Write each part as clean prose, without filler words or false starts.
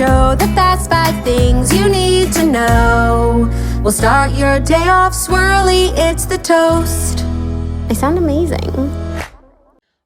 show, the fast 5 things you need to know. We'll start your day off swirly, it's the toast. I sound amazing.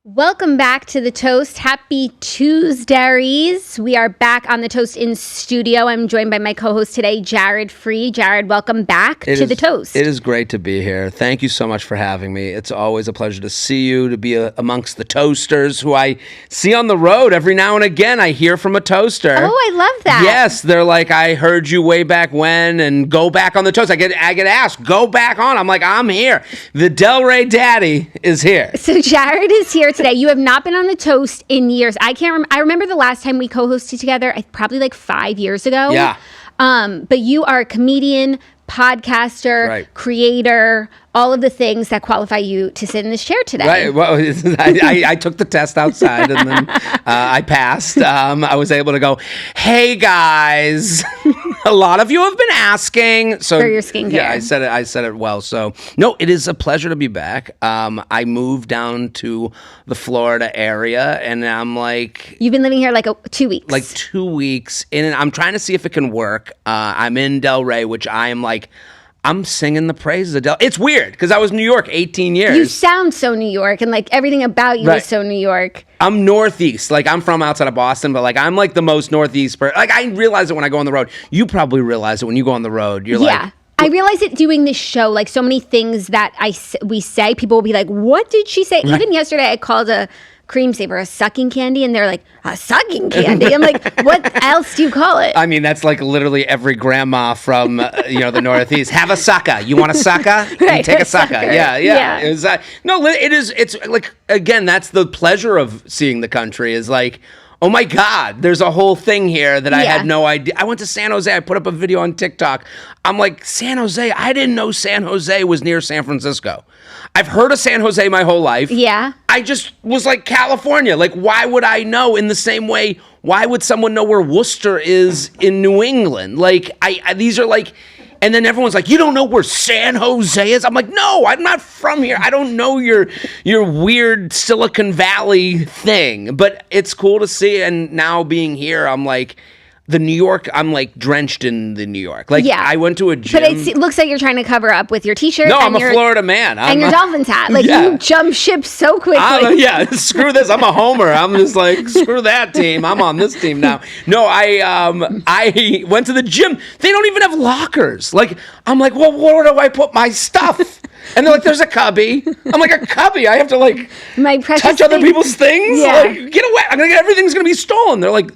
Welcome back to The Toast. Happy Tuesdays. We are back on The Toast in studio. I'm joined by my co-host today, Jared Freid. Jared, welcome back to The Toast. It is great to be here. Thank you so much for having me. It's always a pleasure to see you, to be amongst the toasters who I see on the road every now and again. I hear from a toaster. Oh, I love that. Yes, they're like, I heard you way back when, and go back on The Toast. I get asked, go back on. I'm like, I'm here. The Del Rey daddy is here. So Jared is here today. You have not been on The Toast in years. I remember the last time we co-hosted together, probably like 5 years ago. Yeah. But you are a comedian, podcaster, right, creator, all of the things that qualify you to sit in this chair today. Right. Well, I took the test outside and then I passed. I was able to go, hey, guys. A lot of you have been asking. So, for your skincare. Yeah, I said it well. So, no, it is a pleasure to be back. I moved down to the Florida area, and I'm like... You've been living here like 2 weeks. Like 2 weeks. And I'm trying to see if it can work. I'm in Del Rey, which I am like... I'm singing the praises of Del. It's weird because I was in New York 18 years. You sound so New York, and like everything about you is so New York. I'm Northeast. Like I'm from outside of Boston, but like I'm like the most Northeast person. Like I realize it when I go on the road. You probably realize it when you go on the road. You're like, yeah. I realize it doing this show, like so many things that we say, people will be like, what did she say? Right. Even yesterday I called a cream saver a sucking candy, and they're like, a sucking candy? I'm like, what else do you call it? I mean, that's like literally every grandma from the Northeast. Have a sucker. You want a sucker? Right, take a sucker. Yeah. It's like, again, that's the pleasure of seeing the country is like, oh my God, there's a whole thing here that I had no idea. I went to San Jose. I put up a video on TikTok. I'm like, San Jose? I didn't know San Jose was near San Francisco. I've heard of San Jose my whole life. Yeah. I just was like, California. Like, why would I know? In the same way, why would someone know where Worcester is in New England? Like, these are like... And then everyone's like, you don't know where San Jose is? I'm like, no, I'm not from here. I don't know your weird Silicon Valley thing. But it's cool to see. And now being here, I'm like, the New York, I'm like drenched in the New York. Like, I went to a gym. But it looks like you're trying to cover up with your t-shirt. No, I'm a Florida man. And your Dolphins hat. Like, you jump ship so quickly. Screw this. I'm a homer. I'm just like, screw that team. I'm on this team now. No, I went to the gym. They don't even have lockers. Like, I'm like, well, where do I put my stuff? And they're like, there's a cubby. I'm like, a cubby? I have to like touch other people's things? Yeah. Like, get away. I'm gonna get everything's gonna be stolen. They're like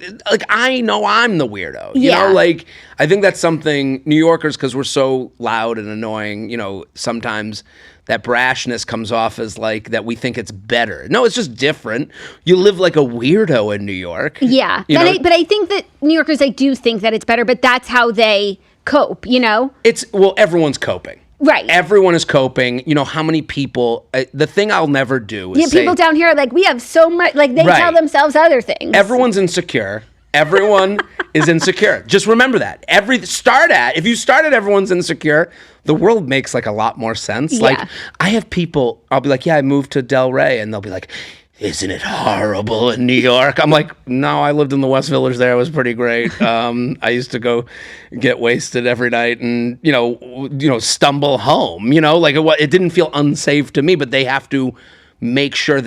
I know I'm the weirdo. You know, like I think that's something New Yorkers, because we're so loud and annoying, sometimes that brashness comes off as like that we think it's better. No, it's just different. You live like a weirdo in New York. Yeah. But I think that New Yorkers, I do think that it's better, but that's how they cope, everyone's coping. Right. Everyone is coping. You know, how many people... the thing I'll never do is people down here are like, we have so much... Like, they tell themselves other things. Everyone's insecure. Everyone is insecure. Just remember that. If you start at everyone's insecure, the world makes, like, a lot more sense. Yeah. Like, I have people... I'll be like, I moved to Del Rey. And they'll be like... Isn't it horrible in New York? I'm like, no, I lived in the West Village there. It was pretty great. I used to go get wasted every night and, stumble home. Like it didn't feel unsafe to me, but they have to make sure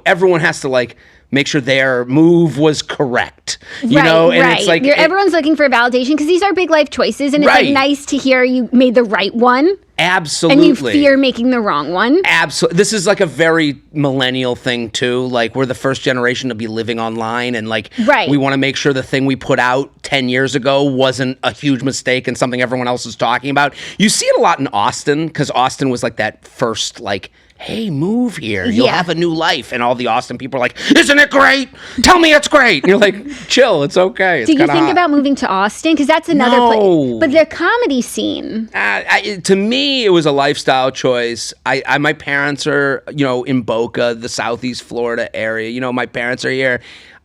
everyone has to like make sure their move was correct, It's like everyone's looking for validation because these are big life choices, and it's like nice to hear you made the right one. Absolutely. And you fear making the wrong one. Absolutely. This is like a very millennial thing too. Like we're the first generation to be living online, and like we want to make sure the thing we put out 10 years ago wasn't a huge mistake and something everyone else is talking about. You see it a lot in Austin, because Austin was like that first like, hey, move here. You'll have a new life. And all the Austin people are like, isn't it great? Tell me it's great. And you're like, chill, it's okay. Do you think about moving to Austin? Because that's another place. But the comedy scene. To me, it was a lifestyle choice. My parents are, in Boca, the Southeast Florida area. My parents are here.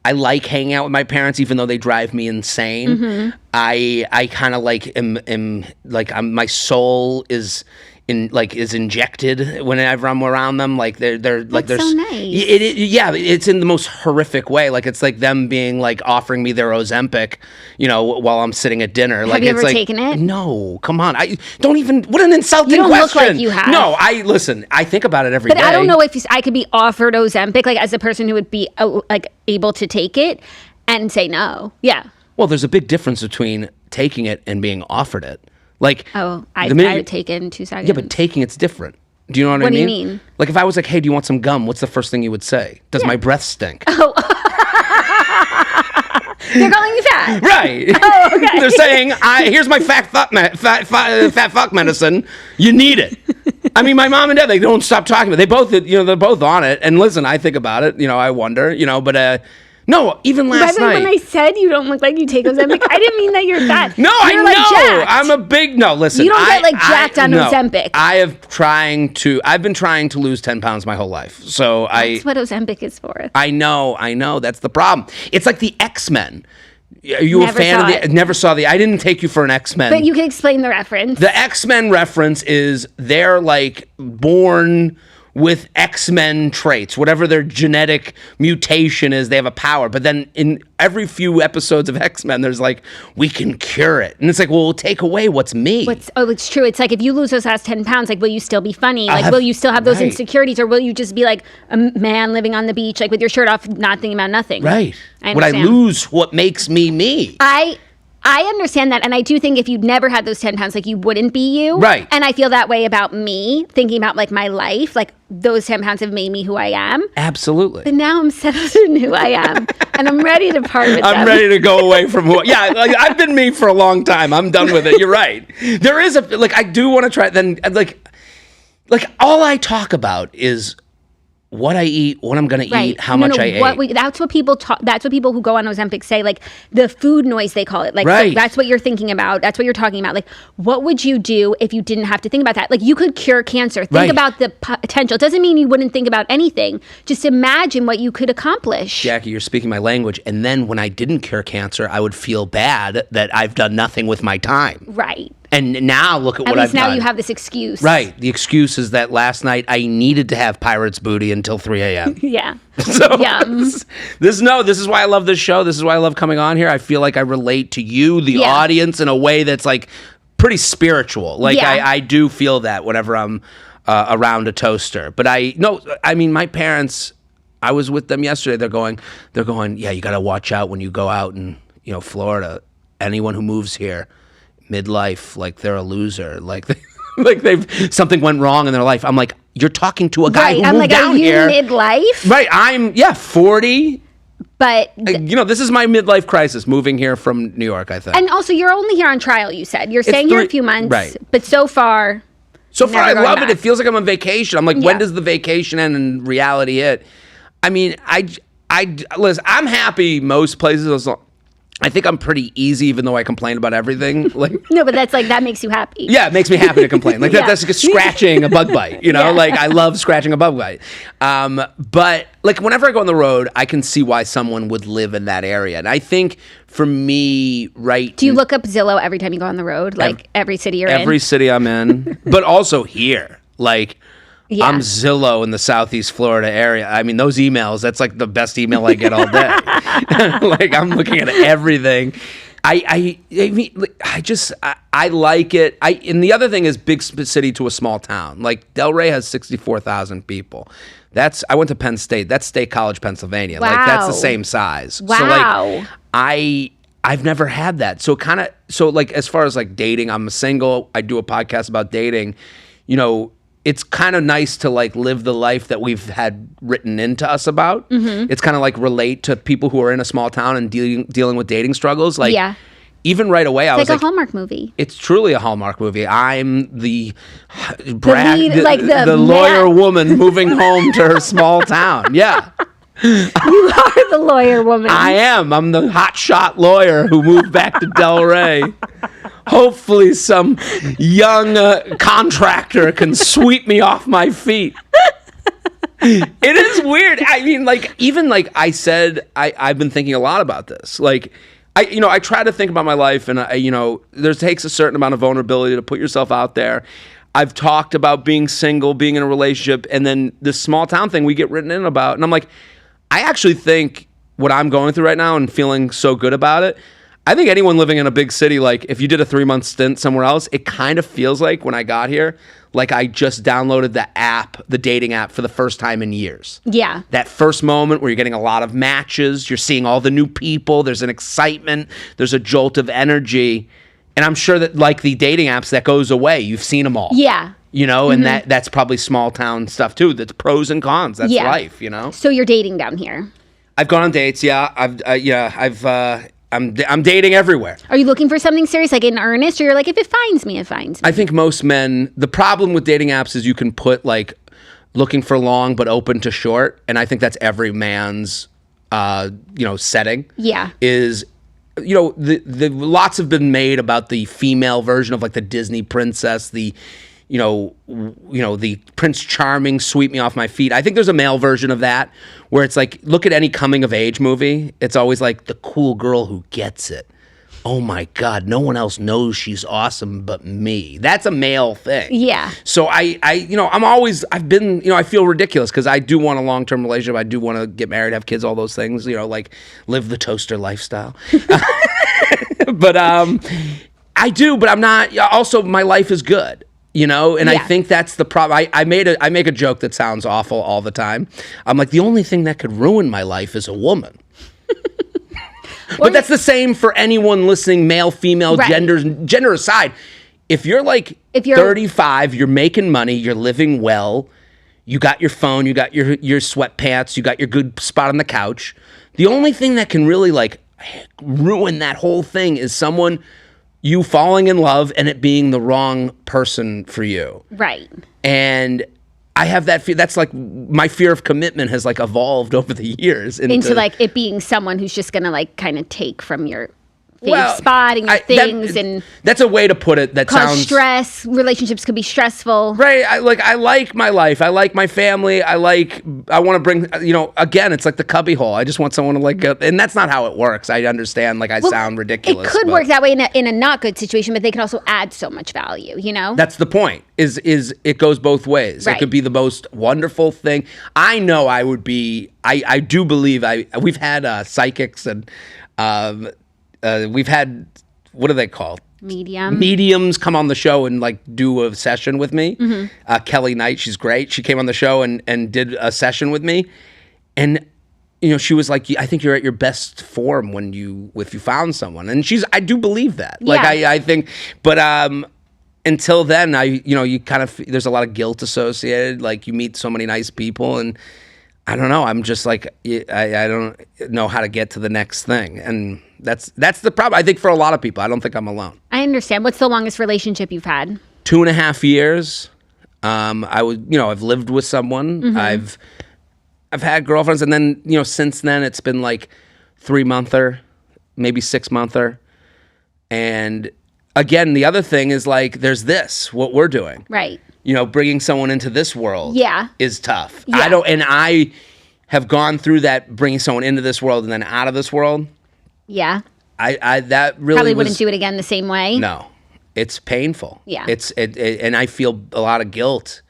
I like hanging out with my parents, even though they drive me insane. Mm-hmm. I kind of like am like my soul is is injected whenever I'm around them. Like they're like That's so nice. It's in the most horrific way. Like it's like them being like offering me their Ozempic, while I'm sitting at dinner. Have you ever taken it? No, come on. I don't even. What an insulting You don't question. look like you have. No, I think about it every day. But I don't know if I could be offered Ozempic, like as a person who would be like able to take it and say no. Yeah. Well, there's a big difference between taking it and being offered it. Like, I would take it in 2 seconds. Yeah, but taking it's different. Do you know what I mean? What do you mean? Like if I was like, hey, do you want some gum? What's the first thing you would say? Does my breath stink? Oh. They're calling you fat. Right. Oh, okay. They're saying, here's my fat fuck medicine. You need it. I mean, my mom and dad, they don't stop talking about it. They both, they're both on it. And listen, I think about it. I wonder, but no, even last night. When I said you don't look like you take Ozempic, I didn't mean that you're fat. No, you're I know. Jacked. Listen. You don't get jacked on Ozempic. I've been trying to lose 10 pounds my whole life. So That's what Ozempic is for. I know. That's the problem. It's like the X-Men. Are you Never a fan saw of it. Never saw I didn't take you for an X-Men. But you can explain the reference. The X-Men reference is they're like born with X-Men traits, whatever their genetic mutation is, they have a power. But then in every few episodes of X-Men, there's like, we can cure it. And it's like, well, we'll take away what's me. It's true. It's like, if you lose those last 10 pounds, like, will you still be funny? Like, will you still have those insecurities? Or will you just be like a man living on the beach, like with your shirt off, not thinking about nothing? Right. Would I lose what makes me me? I understand that, and I do think if you'd never had those 10 pounds, like, you wouldn't be you. Right. And I feel that way about me, thinking about, like, my life. Like, those 10 pounds have made me who I am. Absolutely. But now I'm settled in who I am, and I'm ready to part with them. I'm ready to go away from like, I've been me for a long time. I'm done with it. You're right. There is I do want to try, then, like, all I talk about is what I eat, what I'm going to eat, how much I ate. That's what people who go on Ozempic say, like the food noise, they call it. Like, right. So that's what you're thinking about. That's what you're talking about. Like, what would you do if you didn't have to think about that? Like, you could cure cancer. Think about the potential. It doesn't mean you wouldn't think about anything. Just imagine what you could accomplish. Jackie, you're speaking my language. And then when I didn't cure cancer, I would feel bad that I've done nothing with my time. Right. And now look at what I've done. At least now you have this excuse. Right. The excuse is that last night I needed to have pirate's booty until 3 a.m. Yeah. So this is why I love this show. This is why I love coming on here. I feel like I relate to you, the audience, in a way that's like pretty spiritual. Like I do feel that whenever I'm around a toaster. But my parents, I was with them yesterday. They're going, yeah, you got to watch out when you go out in, Florida. Anyone who moves here, midlife, like they're a loser, like something went wrong in their life. I'm like, you're talking to a guy who moved down here. Are you midlife? Right, I'm 40. But this is my midlife crisis, moving here from New York, I think. And also, you're only here on trial. You said you're staying here a few months, right? But so far, I love it. It feels like I'm on vacation. I'm like, when does the vacation end and reality hit? I mean, listen, I'm happy most places. I think I'm pretty easy, even though I complain about everything. Like, no, but that makes you happy. Yeah, it makes me happy to complain. Like that's like scratching a bug bite. Like I love scratching a bug bite. But like whenever I go on the road, I can see why someone would live in that area. And I think for me, right. Do you look up Zillow every time you go on the road? Like every city you're in? Every city I'm in, but also here. Like. Yeah. I'm Zillow in the Southeast Florida area. I mean, those emails, that's like the best email I get all day. Like, I'm looking at everything. I like it. And the other thing is big city to a small town. Like, Delray has 64,000 people. I went to Penn State. That's State College, Pennsylvania. Wow. Like, that's the same size. Wow. So, like, I've never had that. So, like, as far as, like, dating, I'm single. I do a podcast about dating. It's kind of nice to like live the life that we've had written into us about. Mm-hmm. It's kind of like relate to people who are in a small town and dealing with dating struggles. Like, even right away, I was like, a Hallmark movie. It's truly a Hallmark movie. I'm the lawyer woman moving home to her small town. Yeah. You are the lawyer woman. I am. I'm the hotshot lawyer who moved back to Delray. Hopefully some young contractor can sweep me off my feet. It is weird. I mean, like, even like I said, I've been thinking a lot about this. Like, I try to think about my life, and there takes a certain amount of vulnerability to put yourself out there. I've talked about being single, being in a relationship, and then this small town thing we get written in about. And I'm like, I actually think what I'm going through right now and feeling so good about it, I think anyone living in a big city, like if you did a 3-month stint somewhere else, it kind of feels like when I got here, like I just downloaded the app, the dating app for the first time in years. Yeah. That first moment where you're getting a lot of matches, you're seeing all the new people, there's an excitement, there's a jolt of energy. And I'm sure that like the dating apps, that goes away. You've seen them all. Yeah. You know, and that's probably small town stuff too. That's pros and cons. That's life, you know? So you're dating down here? I've gone on dates, yeah. I'm dating everywhere. Are you looking for something serious, like in earnest? Or you're like, if it finds me, it finds me? I think most men, the problem with dating apps is you can put like looking for long but open to short. And I think that's every man's, setting. Yeah. Is... the lots have been made about the female version of like the Disney princess, the Prince Charming, sweep me off my feet. I think there's a male version of that where it's like, look at any coming of age movie. It's always like the cool girl who gets it. Oh my God, no one else knows she's awesome but me. That's a male thing. Yeah. So I feel ridiculous because I do want a long-term relationship. I do want to get married, have kids, all those things, like live the toaster lifestyle. But I do, but I'm not, also my life is good. And I think that's the problem. I make a joke that sounds awful all the time. I'm like, the only thing that could ruin my life is a woman. But that's the same for anyone listening, male, female, gender aside. If you're 35, you're making money, you're living well, you got your phone, you got your sweatpants, you got your good spot on the couch. The only thing that can really like ruin that whole thing is you falling in love and it being the wrong person for you. Right. And I have that fear. That's like my fear of commitment has like evolved over the years into like it being someone who's just gonna like kind of take from your spot and your things and that's a way to put it. That cause sounds stress. Relationships could be stressful, right? I like my life. I like my family. I want to bring. Again, it's like the cubbyhole. I just want someone to like, and that's not how it works. I understand. Like I sound ridiculous. It could work that way in a not good situation, but they could also add so much value. That's the point. Is it goes both ways. Right. It could be the most wonderful thing. I know I would be. I do believe we've had psychics and. We've had, what are they called? Mediums come on the show and like do a session with me. Mm-hmm. Kelly Knight, she's great. She came on the show and did a session with me. And, she was like, I think you're at your best form if you found someone. And I do believe that. Yeah. Like I think, but until then, you kind of, there's a lot of guilt associated. Like you meet so many nice people and I don't know. I'm just like, I don't know how to get to the next thing. And that's the problem. I think for a lot of people, I don't think I'm alone. I understand. What's the longest relationship you've had? 2.5 years. I've lived with someone. Mm-hmm. I've had girlfriends. And then, since then it's been like 3-monther, maybe 6-monther. And again, the other thing is like, there's what we're doing. Right. Bringing someone into this world is tough. Yeah. I have gone through that, bringing someone into this world and then out of this world. Yeah. That really probably wouldn't do it again the same way. No, it's painful. Yeah. And I feel a lot of guilt.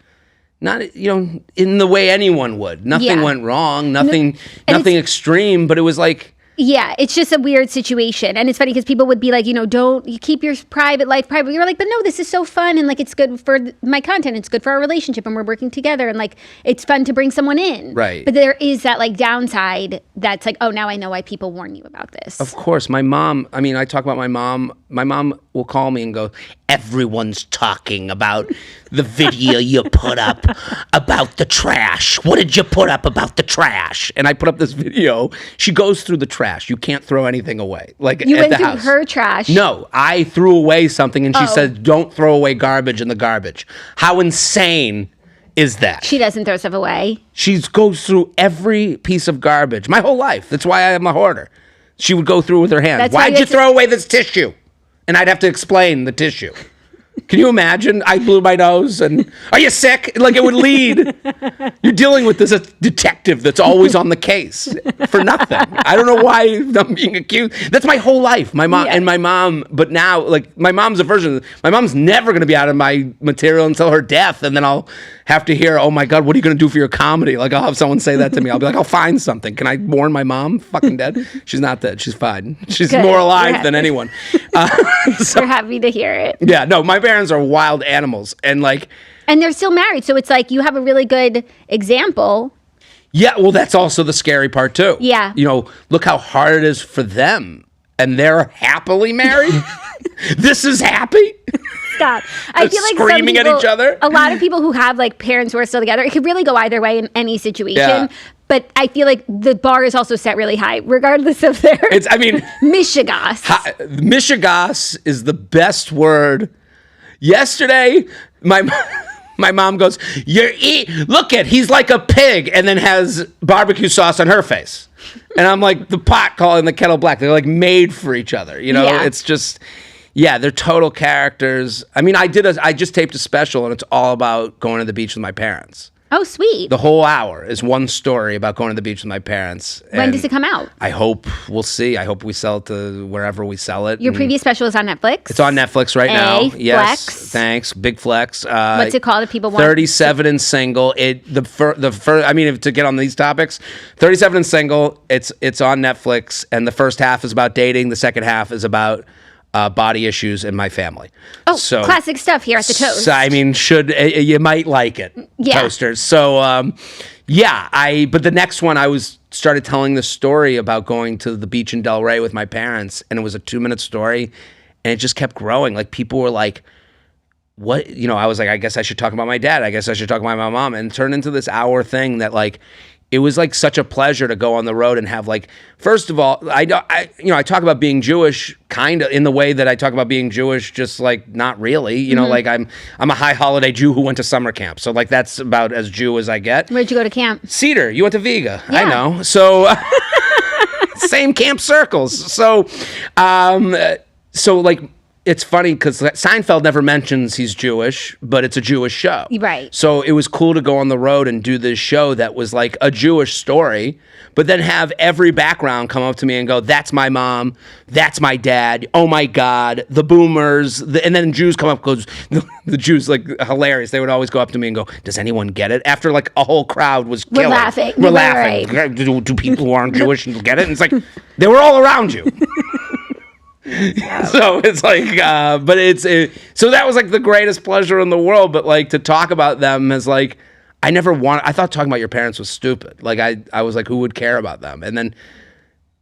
Not, in the way anyone would. Nothing went wrong. Nothing extreme, but it was like, yeah, it's just a weird situation. And it's funny because people would be like, don't you keep your private life private. You're like, but no, this is so fun. And like, it's good for my content. It's good for our relationship. And we're working together. And like, it's fun to bring someone in. Right. But there is that like downside that's like, oh, now I know why people warn you about this. Of course. My mom, I talk about my mom. My mom will call me and go, everyone's talking about the video you put up about the trash. What did you put up about the trash? And I put up this video. She goes through the trash. You can't throw anything away. Like you at went the through house. Her trash. No, I threw away something and she said, don't throw away garbage in the garbage. How insane is that? She doesn't throw stuff away. She goes through every piece of garbage. My whole life. That's why I am a hoarder. She would go through with her hands. Why'd you throw away this tissue? And I'd have to explain the tissue. Can you imagine? I blew my nose and, are you sick? Like, it would lead. You're dealing with this detective that's always on the case for nothing. I don't know why I'm being accused. That's my whole life. My mom, but now, like, my mom's a version of, my mom's never going to be out of my material until her death. And then I'll have to hear, oh my God, what are you going to do for your comedy? Like, I'll have someone say that to me. I'll be like, I'll find something. Can I mourn my mom? Fucking dead. She's not dead. She's fine. She's more alive than anyone. We're happy to hear it. Yeah, no, my parents are wild animals. And they're still married. So it's like you have a really good example. Yeah, well, that's also the scary part too. Yeah. Look how hard it is for them. And they're happily married. This is happy. Stop. I feel like screaming at each other. A lot of people who have like parents who are still together, it could really go either way in any situation. Yeah. But I feel like the bar is also set really high, regardless of their mishigas. Mishigas is the best word. Yesterday, my mom goes, he's like a pig, and then has barbecue sauce on her face. And I'm like, the pot calling the kettle black. They're like made for each other. It's just, they're total characters. I mean, I just taped a special, and it's all about going to the beach with my parents. Oh, sweet. The whole hour is one story about going to the beach with my parents. When does it come out? I hope, we'll see. I hope we sell it to wherever we sell it. Your previous special is on Netflix? It's on Netflix right now. Yes. Flex. Thanks. Big flex. What's it called if people want? 37 and Single. To get on these topics, 37 and Single, it's on Netflix, and the first half is about dating. The second half is about body issues in my family. Oh, so classic stuff here at the Toast. So, I mean, you might like it, Toasters. So, but the next one I started telling the story about going to the beach in Delray with my parents, and it was a 2-minute story, and it just kept growing. Like, people were like, what? I was like, I guess I should talk about my dad. I guess I should talk about my mom, and it turned into this hour thing that like, it was like such a pleasure to go on the road and have like, first of all, I talk about being Jewish kind of in the way that I talk about being Jewish, just like not really, like I'm a high holiday Jew who went to summer camp. So like that's about as Jew as I get. Where'd you go to camp? Cedar. You went to Viga. Yeah. I know. So same camp circles. So like, it's funny because Seinfeld never mentions he's Jewish, but it's a Jewish show. Right. So it was cool to go on the road and do this show that was like a Jewish story, but then have every background come up to me and go, that's my mom, that's my dad, oh my God, the boomers. And then Jews come up, because the Jews, like, hilarious. They would always go up to me and go, does anyone get it? After like a whole crowd was killing. We're laughing. Right. Do people who aren't Jewish get it? And it's like, they were all around you. So it's like, so that was like the greatest pleasure in the world. But like to talk about them is like, I thought talking about your parents was stupid. Like I was like, who would care about them? And then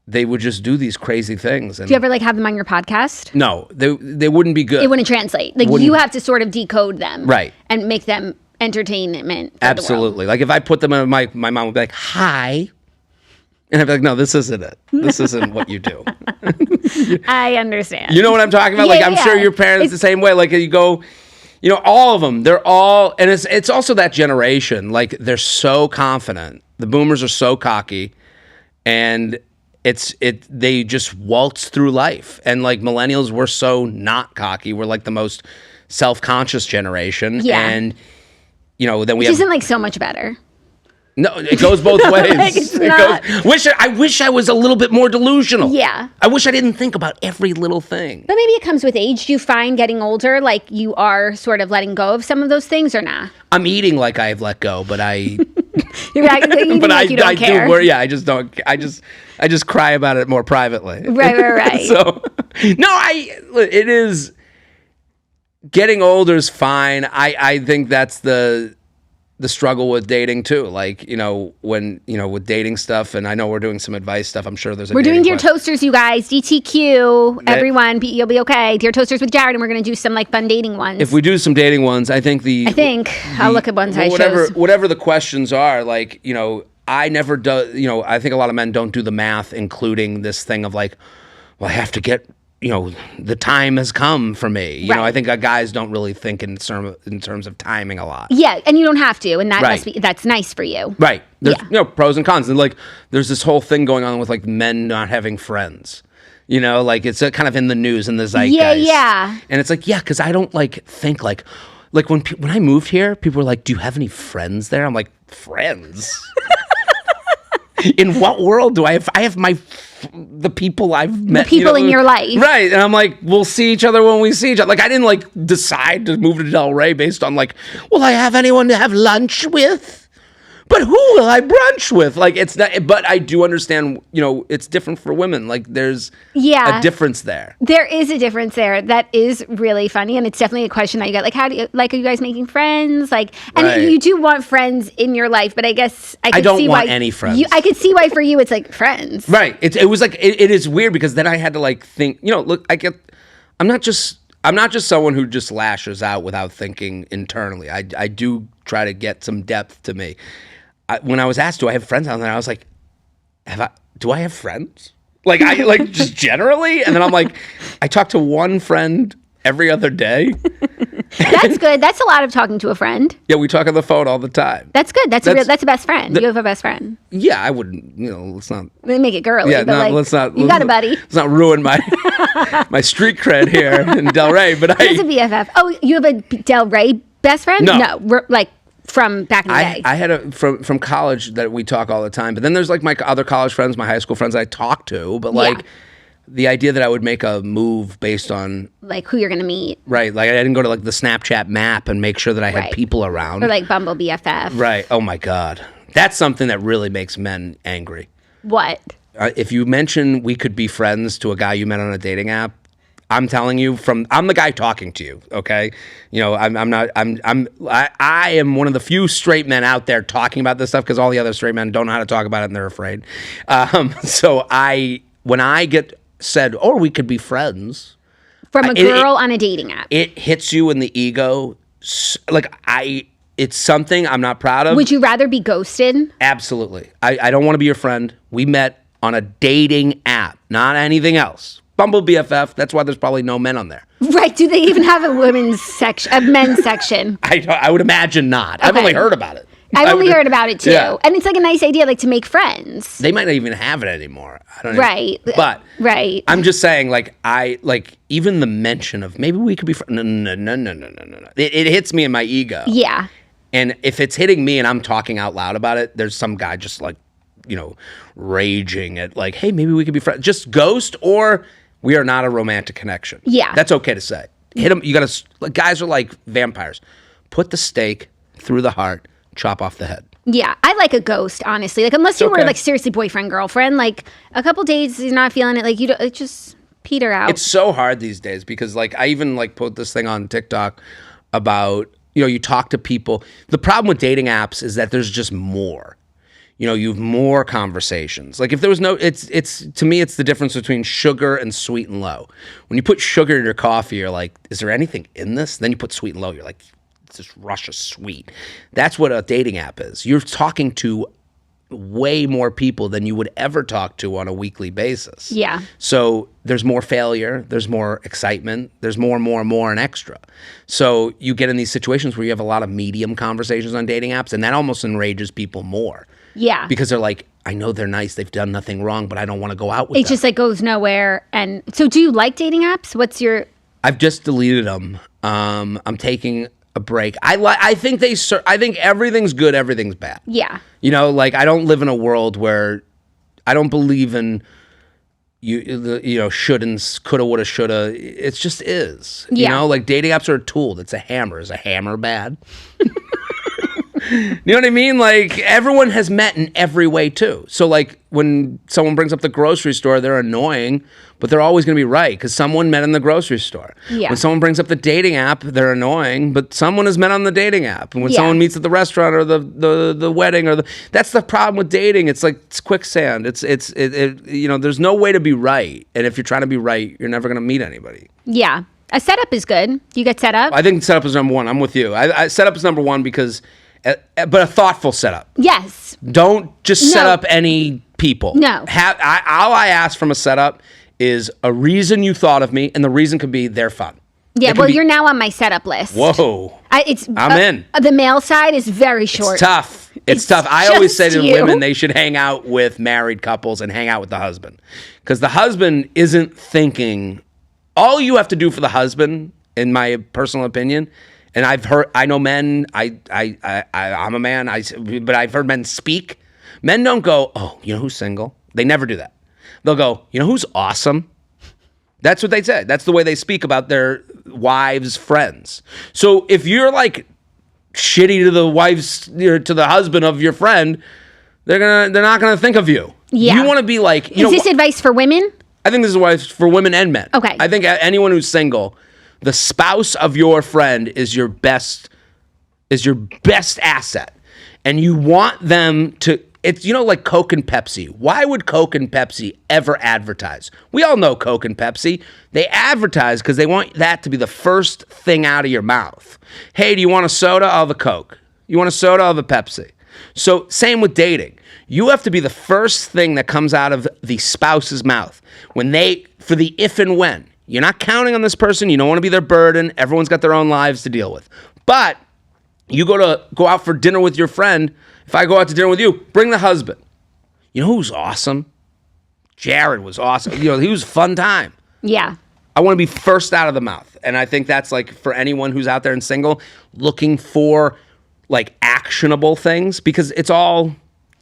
they would just do these crazy things. And do you ever like have them on your podcast? No, they wouldn't be good. It wouldn't translate. Like you have to sort of decode them, right, and make them entertainment. Absolutely. Like if I put them on my mom would be like, hi. And I'd be like, no, this isn't it. This isn't what you do. I understand. You know what I'm talking about? I'm sure your parents the same way. Like you go, all of them, they're all, and it's also that generation. Like they're so confident. The boomers are so cocky, and they just waltz through life. And like millennials, we're so not cocky. We're like the most self-conscious generation. Yeah. And, then we Which isn't like so much better. No, it goes both ways. Like I wish I was a little bit more delusional. Yeah. I wish I didn't think about every little thing. But maybe it comes with age. Do you find getting older, like you are sort of letting go of some of those things or not? I'm eating like I've let go, but I... You're eating but like you don't care. Do worry. I just don't... I just cry about it more privately. Right. So, no, it is... Getting older is fine. I think that's the struggle with dating too, like when with dating stuff, and I know we're doing some advice stuff. I'm sure we're doing Dear Toasters, you guys, DTQ, everyone, you'll be okay. Dear Toasters with Jared, and we're gonna do some like fun dating ones. If we do some dating ones, I think I'll look at ones I chose. Whatever the questions are, like I never do. I think a lot of men don't do the math, including this thing of like, well, I have to get. The time has come for me. Right. I think guys don't really think in terms of timing a lot. Yeah, and you don't have to, and that's nice for you. Right. There's pros and cons, and like there's this whole thing going on with like men not having friends. You know, like it's kind of in the news in the zeitgeist. Yeah. And it's like, yeah, because I don't like think like when I moved here, people were like, "Do you have any friends there?" I'm like, "Friends." In what world do I have? I have the people I've met. The people in your life. Right. And I'm like, we'll see each other when we see each other. Like, I didn't, like, decide to move to Del Rey based on, like, will I have anyone to have lunch with? But who will I brunch with? Like, it's not, but I do understand, you know, it's different for women. Like, there's a difference there. There is a difference there. That is really funny. And it's definitely a question that you get. Like, are you guys making friends? Like, and you do want friends in your life, but I guess I don't see want any friends. I could see why for you it's like friends. Right. It was like, it is weird because then I had to like think, you know, look, I'm not just someone who just lashes out without thinking internally. I do try to get some depth to me. When I was asked, do I have friends out there? I was like, do I have friends? Like, just generally? And then I'm like, I talk to one friend every other day. That's good. That's a lot of talking to a friend. Yeah, we talk on the phone all the time. That's good. That's a best friend. You have a best friend. Yeah, I wouldn't, you know, let's not. Make it girly. Yeah, but let's not. You got a buddy. Let's not ruin my street cred here in Del Rey. But He's a BFF. Oh, you have a Del Rey best friend? No. We're like, from back in the day. I had from college that we talk all the time. But then there's like my other college friends, my high school friends I talk to. But like the idea that I would make a move based on like who you're going to meet. Right. Like I didn't go to like the Snapchat map and make sure that I had people around. Or like Bumble BFF. Right. Oh my God. That's something that really makes men angry. What? If you mention we could be friends to a guy you met on a dating app, I'm telling you I'm the guy talking to you, okay? You know, I am one of the few straight men out there talking about this stuff because all the other straight men don't know how to talk about it and they're afraid. So when I get said, oh, we could be friends. From a girl on a dating app. It hits you in the ego. Like it's something I'm not proud of. Would you rather be ghosted? Absolutely. I don't want to be your friend. We met on a dating app, not anything else. Bumble BFF. That's why there's probably no men on there. Right. Do they even have a women's section, a men's section? I would imagine not. Okay. I've only heard about it. I've only heard about it too. Yeah. And it's like a nice idea, like to make friends. They might not even have it anymore. I don't know. Right. But right. I'm just saying, like, even the mention of maybe we could be friends. No. It hits me in my ego. Yeah. And if it's hitting me and I'm talking out loud about it, there's some guy just like, you know, raging at like, hey, maybe we could be friends. Just ghost or we are not a romantic connection. Yeah. That's okay to say. Hit them. You got to, guys are like vampires. Put the stake through the heart, chop off the head. Yeah. I like a ghost, honestly. Like, unless you were like seriously boyfriend, girlfriend, like a couple days, you're not feeling it. Like, you don't, it just peter out. It's so hard these days because like, I even like put this thing on TikTok about, you know, you talk to people. The problem with dating apps is that there's just more. You know, you have more conversations. Like if there was no, it's to me, it's the difference between sugar and sweet and low. When you put sugar in your coffee, you're like, is there anything in this? Then you put sweet and low, you're like, it's this rush of sweet. That's what a dating app is. You're talking to way more people than you would ever talk to on a weekly basis. Yeah. So there's more failure, there's more excitement, there's more and extra. So you get in these situations where you have a lot of medium conversations on dating apps, and that almost enrages people more. Yeah. Because they're like, I know they're nice, they've done nothing wrong, but I don't want to go out with them. It just like goes nowhere. And so do you like dating apps? What's your... I've just deleted them. I'm taking a break. I think I think everything's good, everything's bad. Yeah. You know, like I don't live in a world where I don't believe in should and coulda, woulda, shoulda. It just is. Yeah. You know, like dating apps are a tool. It's a hammer. Is a hammer bad? You know what I mean? Like everyone has met in every way too. So like when someone brings up the grocery store, they're annoying, but they're always going to be right because someone met in the grocery store. Yeah. When someone brings up the dating app, they're annoying, but someone has met on the dating app. And when someone meets at the restaurant or the wedding that's the problem with dating. It's like it's quicksand. It's you know, there's no way to be right. And if you're trying to be right, you're never going to meet anybody. Yeah. A setup is good. Do you get set up? I think setup is number one. I'm with you. I setup is number one because but a thoughtful setup. Yes. Don't just set up any people. No. All I ask from a setup is a reason you thought of me, and the reason could be they're fun. Yeah, well, you're now on my setup list. Whoa. I'm in. The male side is very short. It's tough. It's tough. I always say to women they should hang out with married couples and hang out with the husband. Because the husband isn't thinking. All you have to do for the husband, in my personal opinion, and I know men, I'm a man, but I've heard men speak. Men don't go, oh, you know who's single? They never do that. They'll go, you know who's awesome? That's what they say. That's the way they speak about their wives' friends. So if you're like shitty to the wife's, to the husband of your friend, they're not gonna think of you. Yeah. You want to be like. Is this advice for women? I think this is advice for women and men. Okay. I think anyone who's single, the spouse of your friend is your best asset, and you want them to. It's, like Coke and Pepsi. Why would Coke and Pepsi ever advertise? We all know Coke and Pepsi. They advertise because they want that to be the first thing out of your mouth. Hey, do you want a soda? I'll have a Coke. You want a soda? I'll have a Pepsi. So same with dating. You have to be the first thing that comes out of the spouse's mouth for the if and when. You're not counting on this person. You don't want to be their burden. Everyone's got their own lives to deal with. But you go out for dinner with your friend. If I go out to dinner with you, bring the husband. You know who's awesome? Jared was awesome. He was a fun time. Yeah. I want to be first out of the mouth. And I think that's like for anyone who's out there and single, looking for like actionable things, because it's all,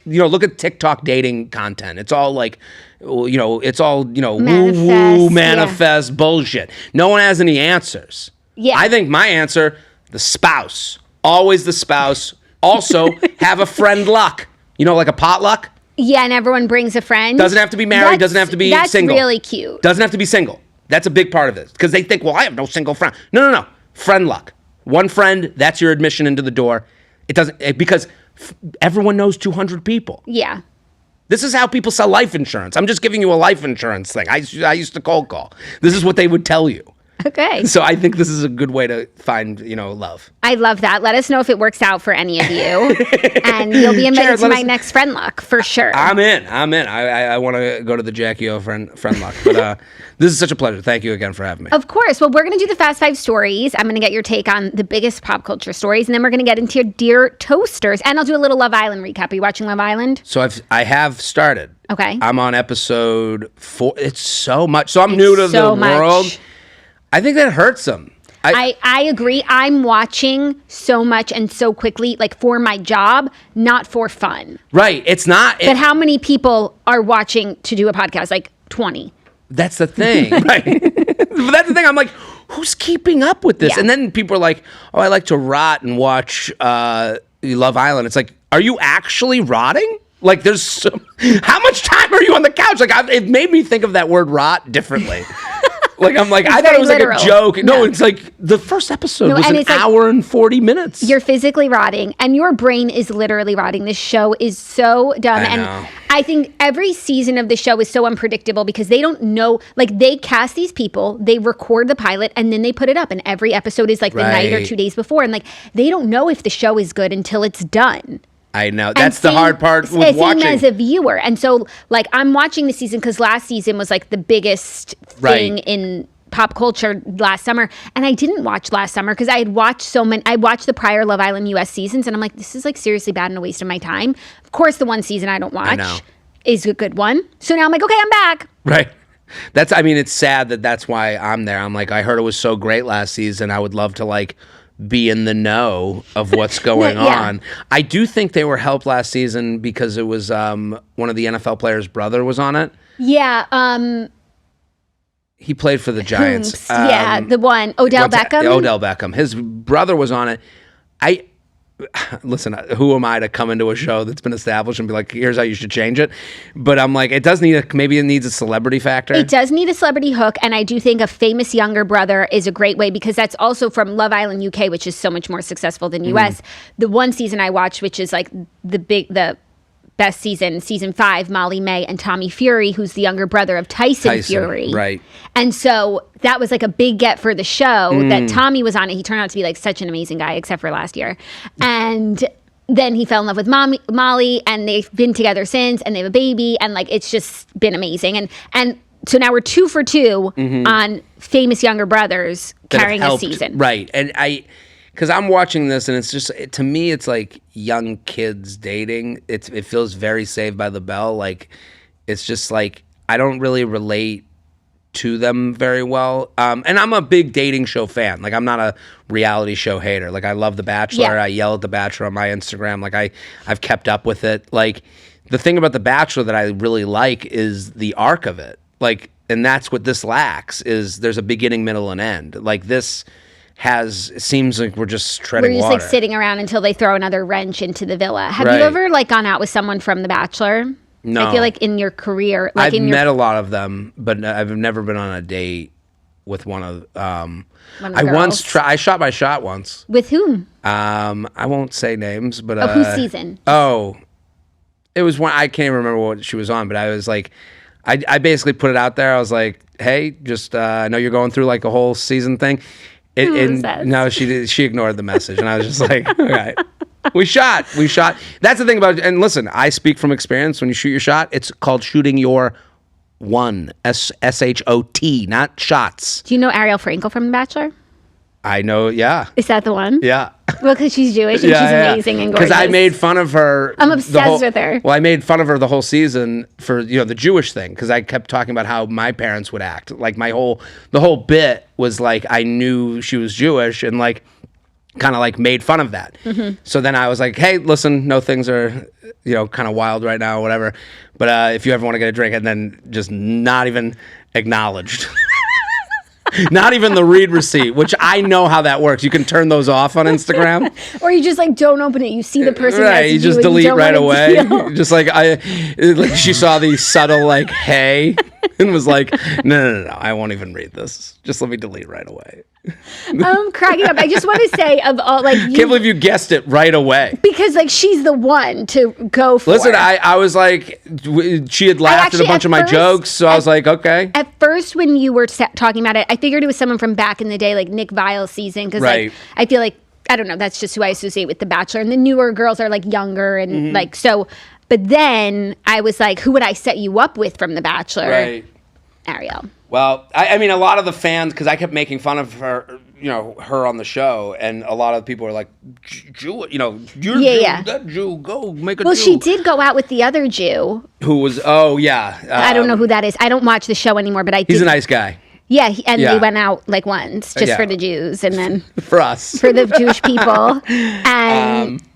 look at TikTok dating content. It's all like, it's all, woo-woo, manifest bullshit. No one has any answers. Yeah. I think my answer, the spouse. Always the spouse. Also, have a friend luck. Like a potluck? Yeah, and everyone brings a friend. Doesn't have to be married, doesn't have to be single. That's really cute. Doesn't have to be single. That's a big part of this. Because they think, well, I have no single friend. No. Friend luck. One friend, that's your admission into the door. It doesn't, because everyone knows 200 people. Yeah. This is how people sell life insurance. I'm just giving you a life insurance thing. I used to cold call. This is what they would tell you. Okay. So I think this is a good way to find, love. I love that. Let us know if it works out for any of you. And you'll be invited to my next friend luck for sure. I'm in. I want to go to the Jackie O friend luck. But this is such a pleasure. Thank you again for having me. Of course. Well, we're going to do the Fast 5 stories. I'm going to get your take on the biggest pop culture stories. And then we're going to get into your Dear Toasters. And I'll do a little Love Island recap. Are you watching Love Island? So I have started. Okay. I'm on episode 4. It's so much. So I'm new to the world. I think that hurts them. I agree. I'm watching so much and so quickly, like for my job, not for fun. Right. It's not. But how many people are watching to do a podcast? Like 20. That's the thing. Right. But that's the thing. I'm like, who's keeping up with this? Yeah. And then people are like, oh, I like to rot and watch Love Island. It's like, are you actually rotting? Like, how much time are you on the couch? Like, it made me think of that word rot differently. Like, I'm like, I thought it was literal. Like a joke. No, it's like the first episode was an hour and 40 minutes. You're physically rotting and your brain is literally rotting. This show is so dumb. And I think every season of the show is so unpredictable because they don't know, like they cast these people, they record the pilot and then they put it up. And every episode is like the night or 2 days before. And like, they don't know if the show is good until it's done. I know. That's the hard part with watching. As a viewer. And so, like, I'm watching the season because last season was, like, the biggest thing in pop culture last summer. And I didn't watch last summer because I had watched so many. I watched the prior Love Island US seasons. And I'm like, this is, like, seriously bad and a waste of my time. Of course, the one season I don't watch is a good one. So now I'm like, okay, I'm back. Right. It's sad that's why I'm there. I'm like, I heard it was so great last season. I would love to, like, be in the know of what's going on. I do think they were helped last season because it was one of the NFL players' brother was on it. Yeah. He played for the Giants. The one. Odell Beckham? Odell Beckham. His brother was on it. Listen, who am I to come into a show that's been established and be like, here's how you should change it? But I'm like, maybe it needs a celebrity factor. It does need a celebrity hook, and I do think a famous younger brother is a great way because that's also from Love Island UK, which is so much more successful than US. The one season I watched, which is like the best season 5, Molly May and Tommy Fury, who's the younger brother of Tyson Fury. Right. And so that was like a big get for the show that Tommy was on it. He turned out to be like such an amazing guy, except for last year. And then he fell in love with Molly, and they've been together since, and they have a baby, and like it's just been amazing. And so now we're 2 for 2 on famous younger brothers carrying a season. Right. And because I'm watching this and it's just, to me, it's like young kids dating. It feels very Saved by the Bell. Like, it's just like, I don't really relate to them very well. And I'm a big dating show fan. Like, I'm not a reality show hater. Like, I love The Bachelor. Yeah. I yell at The Bachelor on my Instagram. Like, I've kept up with it. Like, the thing about The Bachelor that I really like is the arc of it. Like, and that's what this lacks, is there's a beginning, middle, and end. Like, this it seems like we're just treading water. We're just like sitting around until they throw another wrench into the villa. Have you ever like gone out with someone from The Bachelor? No. I feel like in your career, like I've met a lot of them, but I've never been on a date with one of I shot my shot once. With whom? I won't say names, but whose season? It was one, I can't even remember what she was on, but I was like, I basically put it out there. I was like, hey, just I know you're going through like a whole season thing. No, she ignored the message, and I was just like, all right. We shot. That's the thing about it. And listen, I speak from experience. When you shoot your shot, it's called shooting your one. SHOT, not shots. Do you know Ariel Frankel from The Bachelor? I know, yeah. Is that the one? Yeah. Well, because she's Jewish and she's amazing and gorgeous. Because I made fun of her. I'm obsessed with her. Well, I made fun of her the whole season for, the Jewish thing, because I kept talking about how my parents would act. Like, the whole bit was like, I knew she was Jewish and like, kind of like made fun of that. Mm-hmm. So then I was like, hey, listen, no, things are, kind of wild right now or whatever. But if you ever want to get a drink, and then just not even acknowledged. Not even the read receipt, which I know how that works. You can turn those off on Instagram. Or you just like don't open it. You see the person. Right, you just delete right away. Just like she saw the subtle like, hey, and was like, no, I won't even read this. Just let me delete right away. I'm cracking up. I just want to say, of all, like, can't believe you guessed it right away. Because like she's the one to go for. Listen, I was like, she had laughed at a bunch of my jokes, so I was like, okay. At first, when you were talking about it, I figured it was someone from back in the day, like Nick Vile's season, because like I feel like, I don't know, that's just who I associate with The Bachelor, and the newer girls are like younger and like so. But then I was like, who would I set you up with from The Bachelor? Right. Ariel. Well, I mean, a lot of the fans, because I kept making fun of her, her on the show, and a lot of people were like, Jew, you're Jew, that Jew, go make a Jew. Well, she did go out with the other Jew. Who was, I don't know who that is. I don't watch the show anymore, but he's a nice guy. Yeah, they went out like once, just for the Jews, and then for us. For the Jewish people.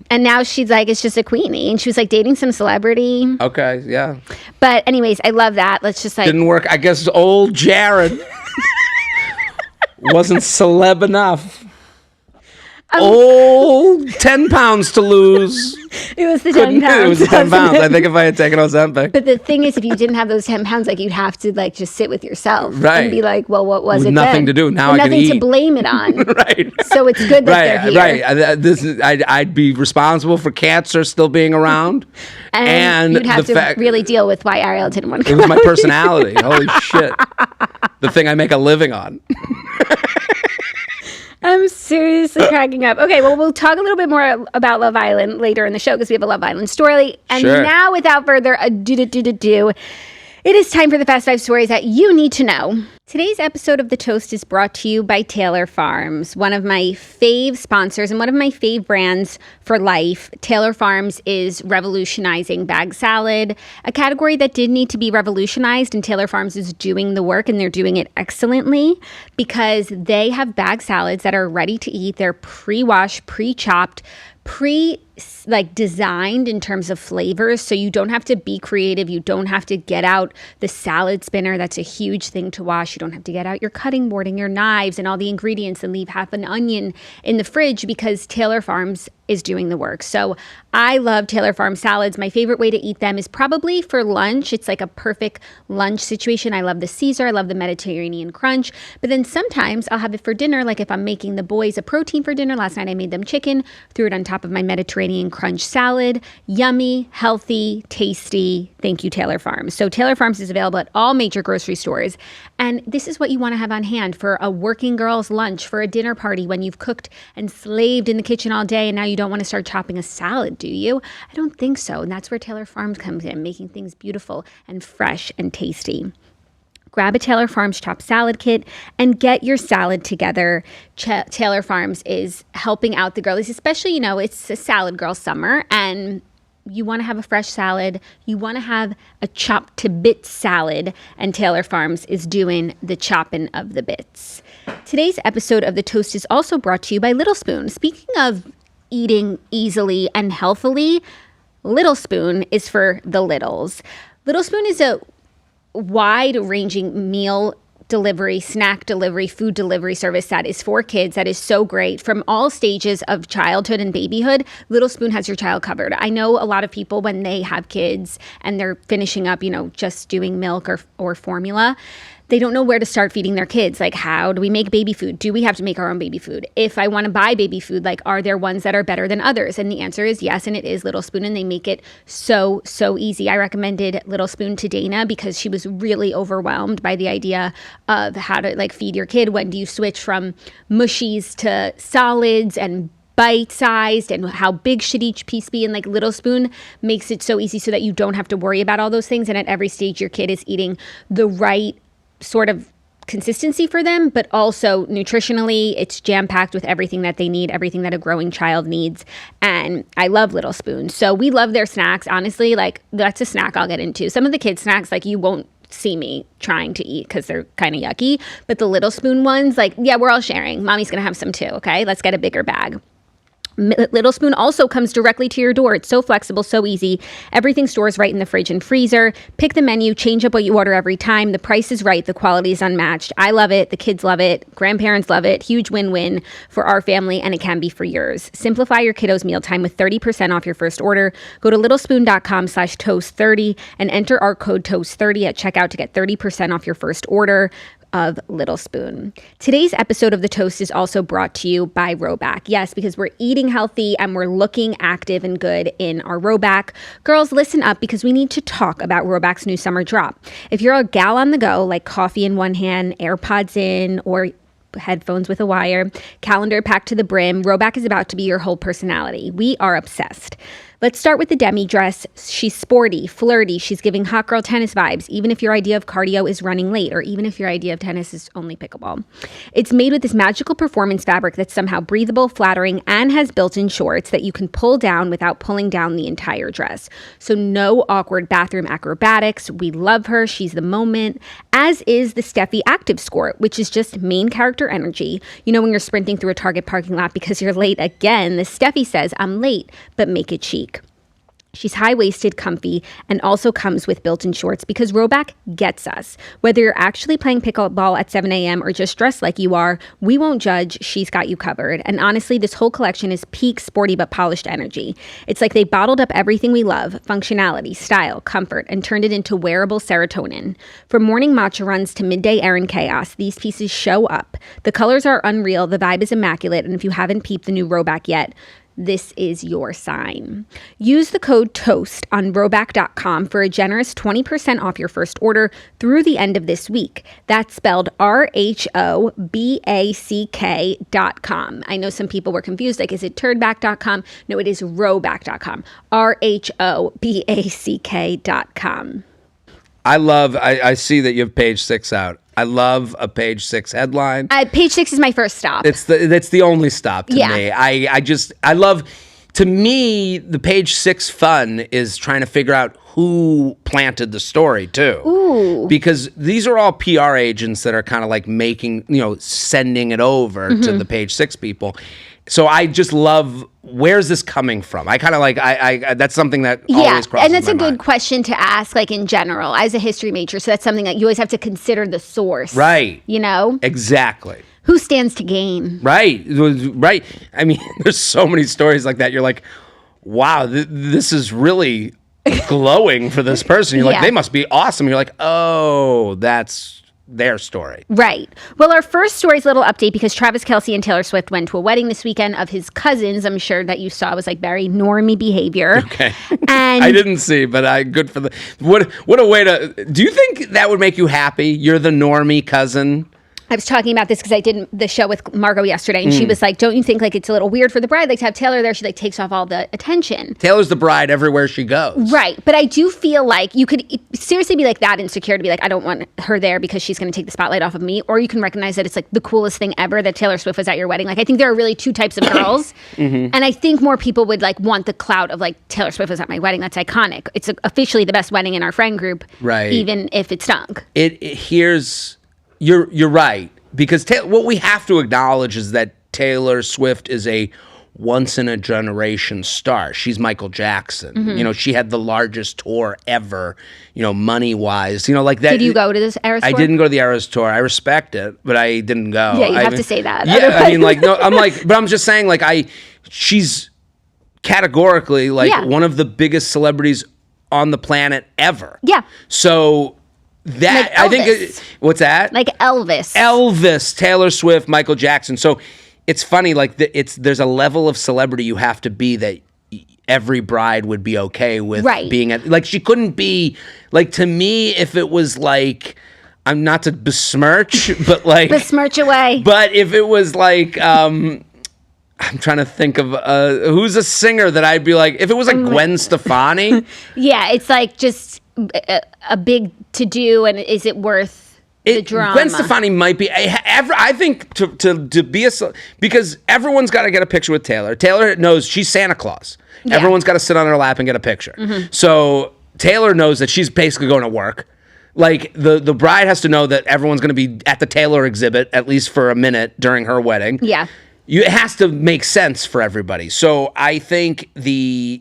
And now she's like, it's just a queenie. And she was like dating some celebrity. Okay, yeah. But anyways, I love that. Let's just like. Didn't work. I guess old Jared wasn't celeb enough. 10 pounds to lose. It was the 10 pounds. It was the 10 pounds. I think if I had taken Ozempic. But the thing is, if you didn't have those 10 pounds, like you'd have to like just sit with yourself. Right. And be like, well, what was with it nothing then? to do. Now I can eat. Nothing to blame it on. Right. So it's good that they're here. Right. I'd be responsible for cancer still being around. And you'd have to really deal with why Ariel didn't want to come. It was my personality. Holy shit. The thing I make a living on. I'm seriously cracking up. Okay, well, we'll talk a little bit more about Love Island later in the show because we have a Love Island story. And now, without further ado, it is time for the Fast 5 stories that you need to know. Today's episode of The Toast is brought to you by Taylor Farms, one of my fave sponsors and one of my fave brands for life. Taylor Farms is revolutionizing bag salad, a category that did need to be revolutionized, and Taylor Farms is doing the work, and they're doing it excellently because they have bag salads that are ready to eat. They're pre-washed, pre-chopped, designed in terms of flavors, so you don't have to be creative. You don't have to get out the salad spinner. That's a huge thing to wash. You don't have to get out your cutting board and your knives and all the ingredients and leave half an onion in the fridge because Taylor Farms is doing the work. So I love Taylor Farms salads. My favorite way to eat them is probably for lunch. It's like a perfect lunch situation. I love the Caesar. I love the Mediterranean crunch. But then sometimes I'll have it for dinner, like if I'm making the boys a protein for dinner. Last night I made them chicken, threw it on top of my Mediterranean crunch salad. Yummy, healthy, tasty. Thank you, Taylor Farms. So Taylor Farms is available at all major grocery stores. And this is what you want to have on hand for a working girl's lunch, for a dinner party when you've cooked and slaved in the kitchen all day and now you don't want to start chopping a salad, do you? I don't think so. And that's where Taylor Farms comes in, making things beautiful and fresh and tasty. grab a Taylor Farms chopped salad kit and get your salad together. Taylor Farms is helping out the girlies, especially, it's a salad girl summer, and you want to have a fresh salad. You want to have a chopped to bits salad, and Taylor Farms is doing the chopping of the bits. Today's episode of The Toast is also brought to you by Little Spoon. Speaking of eating easily and healthily, Little Spoon is for the littles. Little Spoon is a wide-ranging meal delivery, snack delivery, food delivery service that is for kids that is so great from all stages of childhood and babyhood. Little Spoon has your child covered. I know a lot of people when they have kids and they're finishing up, just doing milk or formula, they don't know where to start feeding their kids. Like, how do we make baby food? Do we have to make our own baby food? If I want to buy baby food, are there ones that are better than others? And the answer is yes, and it is Little Spoon, and they make it so, so easy. I recommended Little Spoon to Dana because she was really overwhelmed by the idea of how to feed your kid. When do you switch from mushies to solids and bite-sized, and how big should each piece be? And Little Spoon makes it so easy so that you don't have to worry about all those things. And at every stage, your kid is eating the right sort of consistency for them, but also nutritionally, it's jam-packed with everything that they need, everything that a growing child needs. And I love Little Spoon. So we love their snacks. Honestly, that's a snack I'll get into. Some of the kids' snacks, you won't see me trying to eat because they're kind of yucky. But the Little Spoon ones, we're all sharing. Mommy's going to have some too, okay? Let's get a bigger bag. Little Spoon also comes directly to your door. It's so flexible, so easy. Everything stores right in the fridge and freezer. Pick the menu, change up what you order every time. The price is right. The quality is unmatched. I love it. The kids love it. Grandparents love it. Huge win-win for our family, and it can be for yours. Simplify your kiddos' mealtime with 30% off your first order. Go to littlespoon.com/toast30 and enter our code toast30 at checkout to get 30% off your first order of Little Spoon. Today's episode of The Toast is also brought to you by Rhoback. Yes, because we're eating healthy and we're looking active and good in our Rhoback. Girls, listen up because we need to talk about Rhoback's new summer drop. If you're a gal on the go, like coffee in one hand, AirPods in, or headphones with a wire, calendar packed to the brim, Rhoback is about to be your whole personality. We are obsessed. Let's start with the demi dress. She's sporty, flirty. She's giving hot girl tennis vibes, even if your idea of cardio is running late, or even if your idea of tennis is only pickleball. It's made with this magical performance fabric that's somehow breathable, flattering, and has built-in shorts that you can pull down without pulling down the entire dress. So no awkward bathroom acrobatics. We love her. She's the moment, as is the Steffi Active Skirt, which is just main character energy. When you're sprinting through a Target parking lot because you're late again, the Steffi says, I'm late, but make it chic. She's high-waisted, comfy, and also comes with built-in shorts because Rhoback gets us. Whether you're actually playing pickleball at 7 a.m. or just dressed like you are, we won't judge. She's got you covered. And honestly, this whole collection is peak sporty but polished energy. It's like they bottled up everything we love, functionality, style, comfort, and turned it into wearable serotonin. From morning matcha runs to midday errand chaos, these pieces show up. The colors are unreal, the vibe is immaculate, and if you haven't peeped the new Rhoback yet, this is your sign. Use the code TOAST on Rhoback.com for a generous 20% off your first order through the end of this week. That's spelled RHOBACK.com. I know some people were confused, is it turdback.com? No, it is Rhoback.com. RHOBACK.com. I see that you have page 6 out. I love a page 6 headline. Page 6 is my first stop. That's the only stop to me. I love, to me, the page 6 fun is trying to figure out who planted the story too. Ooh. Because these are all PR agents that are kind of making, sending it over to the page 6 people. So I just love, where's this coming from? I kind of that's something that always crosses my mind. And that's a good question to ask, in general, as a history major. So that's something that you always have to consider the source. Right. Exactly. Exactly. Who stands to gain? Right. Right. I mean, there's so many stories like that. You're like, wow, this is really glowing for this person. You're like, they must be awesome. You're like, oh, that's their story. Right. Well, our first story is a little update because Travis Kelce and Taylor Swift went to a wedding this weekend of his cousins. I'm sure that you saw. It was very normie behavior. Okay. And I didn't see, but good for the, what a way to, do you think that would make you happy? You're the normie cousin. I was talking about this because I did the show with Margot yesterday, and she was like, don't you think like it's a little weird for the bride, like to have Taylor there? She like takes off all the attention. Taylor's the bride everywhere she goes. Right. But I do feel like you could seriously be like that insecure to be like, I don't want her there because she's going to take the spotlight off of me. Or you can recognize that it's like the coolest thing ever that Taylor Swift was at your wedding. Like, I think there are really two types of girls. And I think more people would like want the clout of like, Taylor Swift was at my wedding. That's iconic. It's officially the best wedding in our friend group. Right. Even if it stunk. You're right. Because what we have to acknowledge is that Taylor Swift is a once-in-a-generation star. She's Michael Jackson. You know, she had the largest tour ever, you know, money-wise. You know, like that. Did you go to this Eras tour? I didn't go to the Eras tour. I respect it, but I didn't go. Yeah, you have to say that. Yeah, I mean, like, no, I'm like, but I'm just saying, like, she's categorically, like, one of the biggest celebrities on the planet ever. Yeah. So... That like I think what's that? Like Elvis. Elvis, Taylor Swift, Michael Jackson. So it's funny, like there's a level of celebrity you have to be that every bride would be okay with being at. Like she couldn't be like, to me, if it was like, I'm not to besmirch, but like besmirch away. But if it was like I'm trying to think of who's a singer that I'd be like, if it was like Gwen Stefani. Yeah, it's like just a big to do, and is it worth the drama? Gwen Stefani might be. I think to be because everyone's got to get a picture with Taylor. Taylor knows she's Santa Claus. Yeah. Everyone's got to sit on her lap and get a picture. So Taylor knows that she's basically going to work. Like the bride has to know that everyone's going to be at the Taylor exhibit at least for a minute during her wedding. Yeah, it has to make sense for everybody. So I think it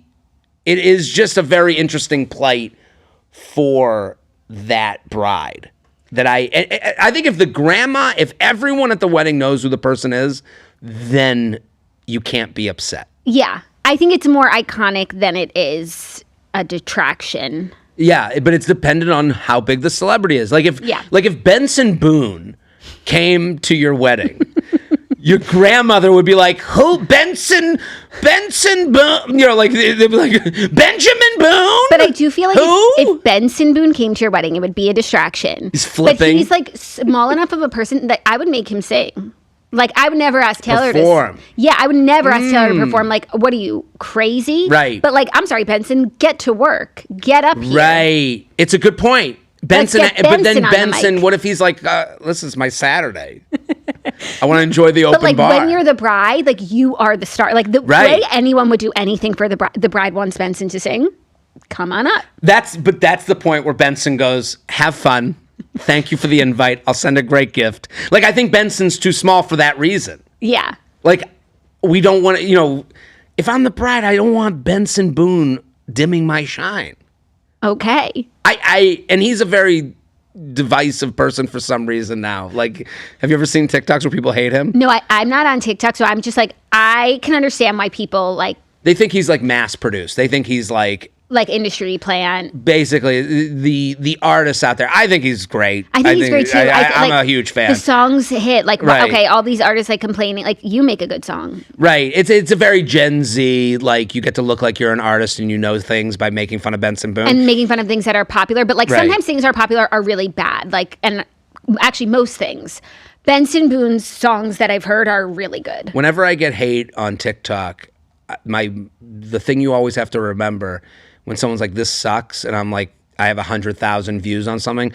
is just a very interesting plight for that bride. That I think if everyone at the wedding knows who the person is, then you can't be upset. Yeah, I think it's more iconic than it is a detraction. Yeah, but it's dependent on how big the celebrity is. Like if Benson Boone came to your wedding, your grandmother would be like, "Who? Benson Boone?" You know, like they'd be like, "Benjamin Boone." But I do feel like if Benson Boone came to your wedding, it would be a distraction. He's flipping. But he's like small enough of a person that I would make him sing. Like I would never ask Taylor to perform. Yeah, I would never ask Taylor to perform. Like, what are you, crazy? Right. But like, I'm sorry, Benson, get to work. Get up here. Right. It's a good point. Benson, but then Benson, what if he's like, this is my Saturday. I want to enjoy the open but like bar. When you're the bride, like you are the star. Like the way anyone would do anything for the bride wants Benson to sing. Come on up. That's the point where Benson goes, have fun. Thank you for the invite. I'll send a great gift. Like, I think Benson's too small for that reason. Yeah. Like, we don't want to, you know, if I'm the bride, I don't want Benson Boone dimming my shine. Okay. And he's a very divisive person for some reason now. Like, have you ever seen TikToks where people hate him? No, I'm not on TikTok, so I'm just like, I can understand why people like. They think he's like mass produced. They think he's like industry plan. Basically, the artists out there. I think he's great. I think he's great too. I'm a huge fan. The songs hit like okay, all these artists like complaining. Like you make a good song, right? It's a very Gen Z. Like you get to look like you're an artist and you know things by making fun of Benson Boone and making fun of things that are popular. But like sometimes things are popular are really bad. Like and actually most things. Benson Boone's songs that I've heard are really good. Whenever I get hate on TikTok, the thing you always have to remember. When someone's like, this sucks, and I'm like, I have 100,000 views on something,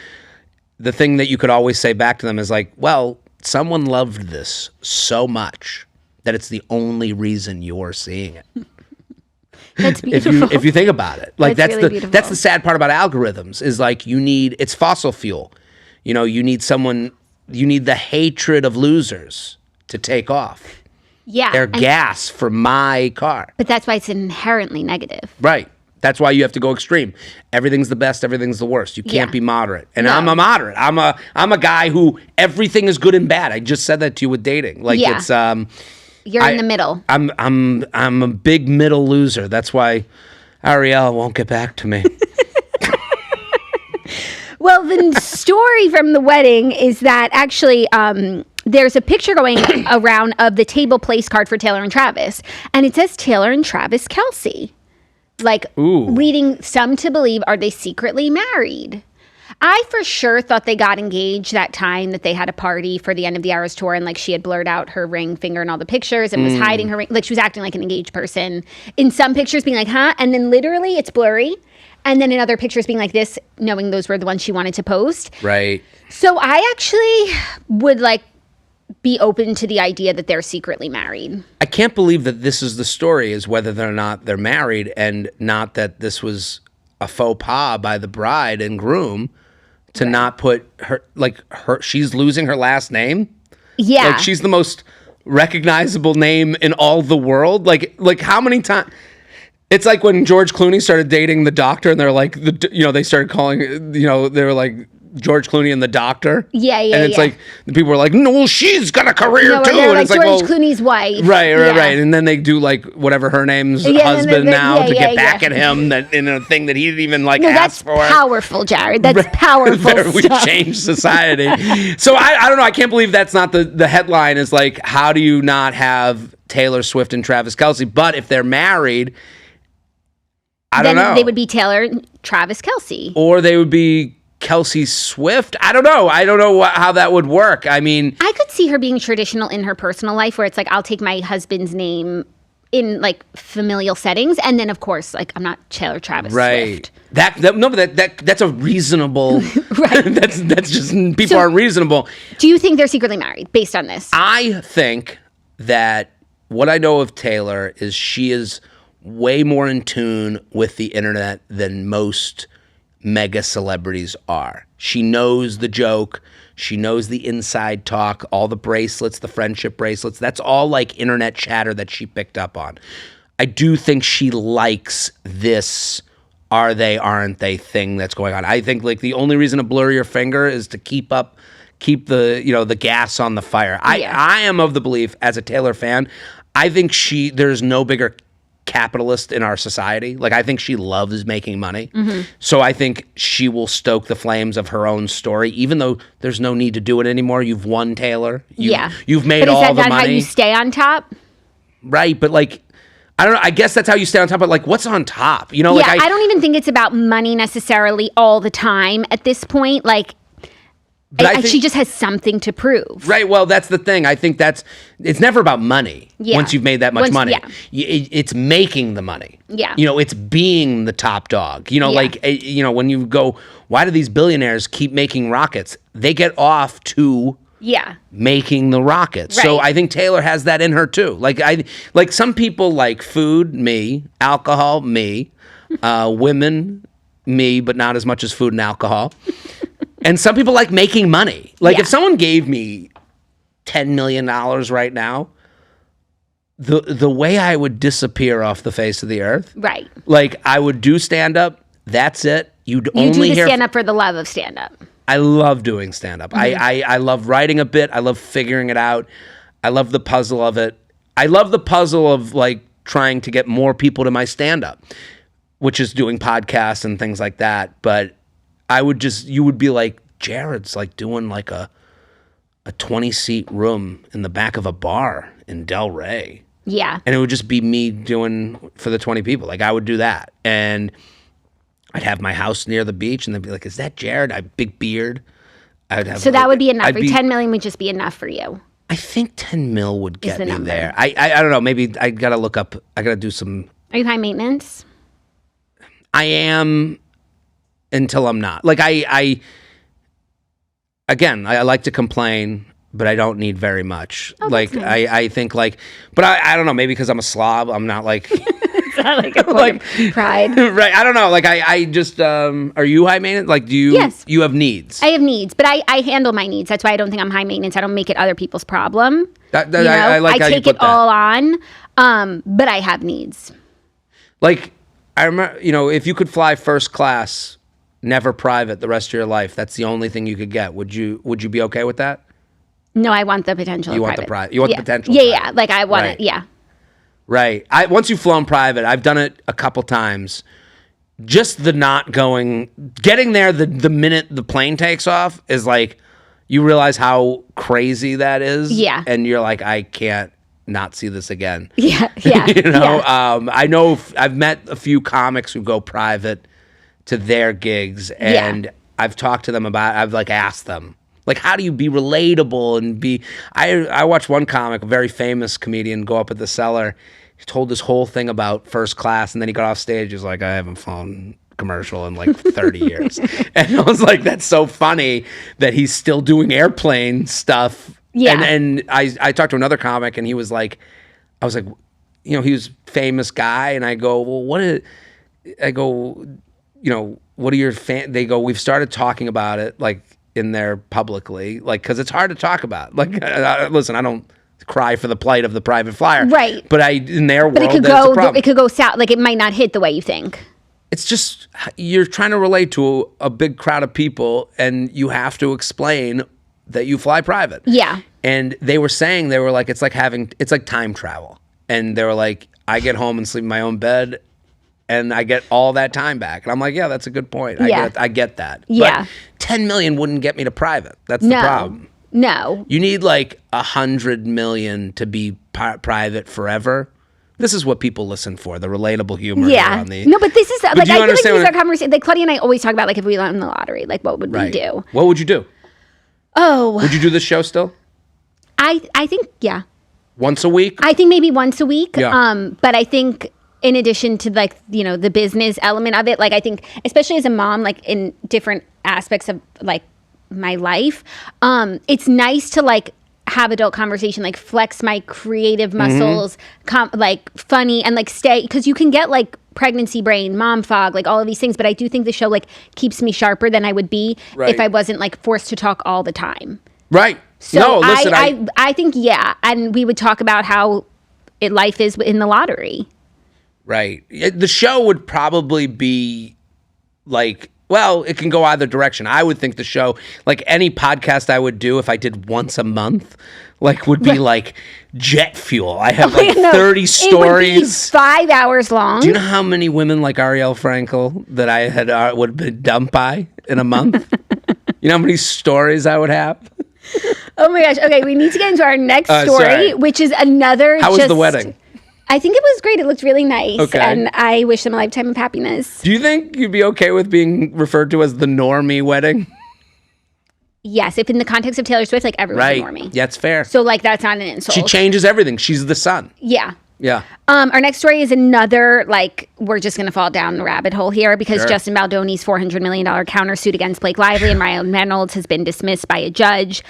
the thing that you could always say back to them is like, well, someone loved this so much that it's the only reason you're seeing it. That's beautiful. If you think about it. Like that's really beautiful. That's the sad part about algorithms is like it's fossil fuel. You know, you need the hatred of losers to take off. Yeah. They're gas for my car. But that's why it's inherently negative. Right. That's why you have to go extreme. Everything's the best. Everything's the worst. You can't be moderate. And I'm a moderate. I'm a guy who everything is good and bad. I just said that to you with dating. Like it's you're in the middle. I'm a big middle loser. That's why Ariel won't get back to me. Well, the story from the wedding is that actually there's a picture going around of the table place card for Taylor and Travis, and it says Taylor and Travis Kelce. Like, leading some to believe, are they secretly married? I for sure thought they got engaged that time that they had a party for the End of the Eras tour, and like she had blurred out her ring finger in all the pictures and was hiding her ring. Like she was acting like an engaged person in some pictures, being like, huh? And then literally it's blurry. And then in other pictures being like this, knowing those were the ones she wanted to post. Right. So I actually would like be open to the idea that they're secretly married. I can't believe that this is the story, is whether or not they're married, and not that this was a faux pas by the bride and groom to not put her, she's losing her last name. Yeah. Like she's the most recognizable name in all the world. Like how many times? It's like when George Clooney started dating the doctor, and they're like, they started calling, they were like, George Clooney and the doctor. Yeah. And it's like, the people were like, no, she's got a career too. And like, it's George Clooney's wife. Right. And then they do like whatever her name's husband to get back at him, that in a thing that he didn't even ask for. That's powerful, Jared. That's powerful We've changed society. So I don't know. I can't believe that's not the headline, is like, how do you not have Taylor Swift and Travis Kelce? But if they're married, I don't know. Then they would be Taylor and Travis Kelce. Or they would be Kelce Swift. I don't know. How that would work. I mean, I could see her being traditional in her personal life, where it's like, I'll take my husband's name in like familial settings, and then of course, like, I'm not Taylor Travis Swift. That's a reasonable. Right. that's just, people aren't reasonable. Do you think they're secretly married based on this? I think that what I know of Taylor is she is way more in tune with the internet than most mega celebrities are. She knows the joke. She knows the inside talk, all the bracelets, the friendship bracelets. That's all like internet chatter that she picked up on. I do think she likes this are they, aren't they thing that's going on. I think like the only reason to blur your finger is to keep the, the gas on the fire. I am of the belief, as a Taylor fan, I think there's no bigger capitalist in our society. Like, I think she loves making money. Mm-hmm. So I think she will stoke the flames of her own story, even though there's no need to do it anymore. You've won, Taylor. You've made all the money. But is that not how you stay on top? Right, but like, I don't know. I guess that's how you stay on top. But like, what's on top? I don't even think it's about money necessarily all the time at this point. Like, she just has something to prove. Right. Well, that's the thing. I think it's never about money. Yeah. Once you've made that much money, yeah. It's making the money. Yeah. It's being the top dog. When you go, why do these billionaires keep making rockets? They get off to making the rockets. Right. So I think Taylor has that in her too. Like some people like food, me, alcohol, me, women, me, but not as much as food and alcohol. And some people like making money. Like if someone gave me $10 million right now, the way I would disappear off the face of the earth. Right. Like, I would do stand-up. That's it. You do the stand-up for the love of stand-up. I love doing stand-up. Mm-hmm. I love writing a bit. I love figuring it out. I love the puzzle of it. I love the puzzle of, like, trying to get more people to my stand-up, which is doing podcasts and things like that. But you would be like, Jared's like doing like a 20-seat room in the back of a bar in Del Rey. Yeah. And it would just be me doing for the 20 people. Like, I would do that. And I'd have my house near the beach, and they'd be like, is that Jared? I have big beard. So that would be enough. 10 million would just be enough for you. I think 10 mil would get me there. I don't know. Maybe I got to look up. I got to do some. Are you high maintenance? I am. Until I'm not. Like, I like to complain, but I don't need very much. Oh, like, nice. I think like, but I don't know, maybe because I'm a slob, I'm not like. It's not like a like pride. Right. I don't know. Like, I just, are you high maintenance? Like, do you, yes. You have needs? I have needs, but I handle my needs. That's why I don't think I'm high maintenance. I don't make it other people's problem. I like how you take put it all on, but I have needs. Like, I remember, if you could fly first class, never private the rest of your life, that's the only thing you could get. Would you be okay with that? No, I want the potential. You want the private. You want the potential. Yeah. Like, I want it. Yeah. Right. Once you've flown private, I've done it a couple times. Just the not getting there the minute the plane takes off is like, you realize how crazy that is. Yeah. And you're like, I can't not see this again. Yeah. I know I've met a few comics who go private to their gigs, and I've talked to them about, I've like asked them, like, how do you be relatable and be, I watched one comic, a very famous comedian, go up at the Cellar. He told this whole thing about First Class, and then he got off stage. He was like, I haven't flown commercial in like 30 years. And I was like, that's so funny that he's still doing airplane stuff. Yeah. And I talked to another comic, and he was like, I was like, you know, he was a famous guy, and I go, well, what are your they go, we've started talking about it like in there publicly, like, because it's hard to talk about. Like, listen, I don't cry for the plight of the private flyer, right? But in their world, it could go south. Like, it might not hit the way you think. It's just, you're trying to relate to a big crowd of people, and you have to explain that you fly private. Yeah. And they were saying, they were like, it's like time travel. And they were like, I get home and sleep in my own bed, and I get all that time back. And I'm like, yeah, that's a good point. I get that. Yeah. But 10 million wouldn't get me to private. That's the problem. No. You need like 100 million to be private forever. This is what people listen for, the relatable humor. Yeah. No, but this is, like, I feel like these are conversations, like, Claudia and I always talk about, like, if we won the lottery, like, what would we do? What would you do? Oh. Would you do this show still? I think, yeah. Once a week? I think maybe once a week. Yeah. But I think in addition to, like, you know, the business element of it, like, I think, especially as a mom, like, in different aspects of, like, my life, it's nice to, like, have adult conversation, like, flex my creative muscles, like, funny, and, like, stay, because you can get, like, pregnancy brain, mom fog, like, all of these things, but I do think the show, like, keeps me sharper than I would be if I wasn't, like, forced to talk all the time. Right. So no, listen, I think, yeah, and we would talk about how life is in the lottery. Right. The show would probably be, like, well, it can go either direction. I would think the show, like any podcast I would do if I did once a month, like, would be like jet fuel. I have like 30 stories. It would be 5 hours long. Do you know how many women like Ariel Frankel that I had would have been dumped by in a month? You know how many stories I would have? Oh my gosh. Okay, we need to get into our next story, which is another. How was the wedding? I think it was great. It looked really nice. Okay. And I wish them a lifetime of happiness. Do you think you'd be okay with being referred to as the normie wedding? Yes, if in the context of Taylor Swift, like, everyone's a normie. Yeah, that's fair. So, like, that's not an insult. She changes everything. She's the sun. Yeah. Yeah. Our next story is another, like, we're just going to fall down the rabbit hole here because Justin Baldoni's $400 million countersuit against Blake Lively and Ryan Reynolds has been dismissed by a judge.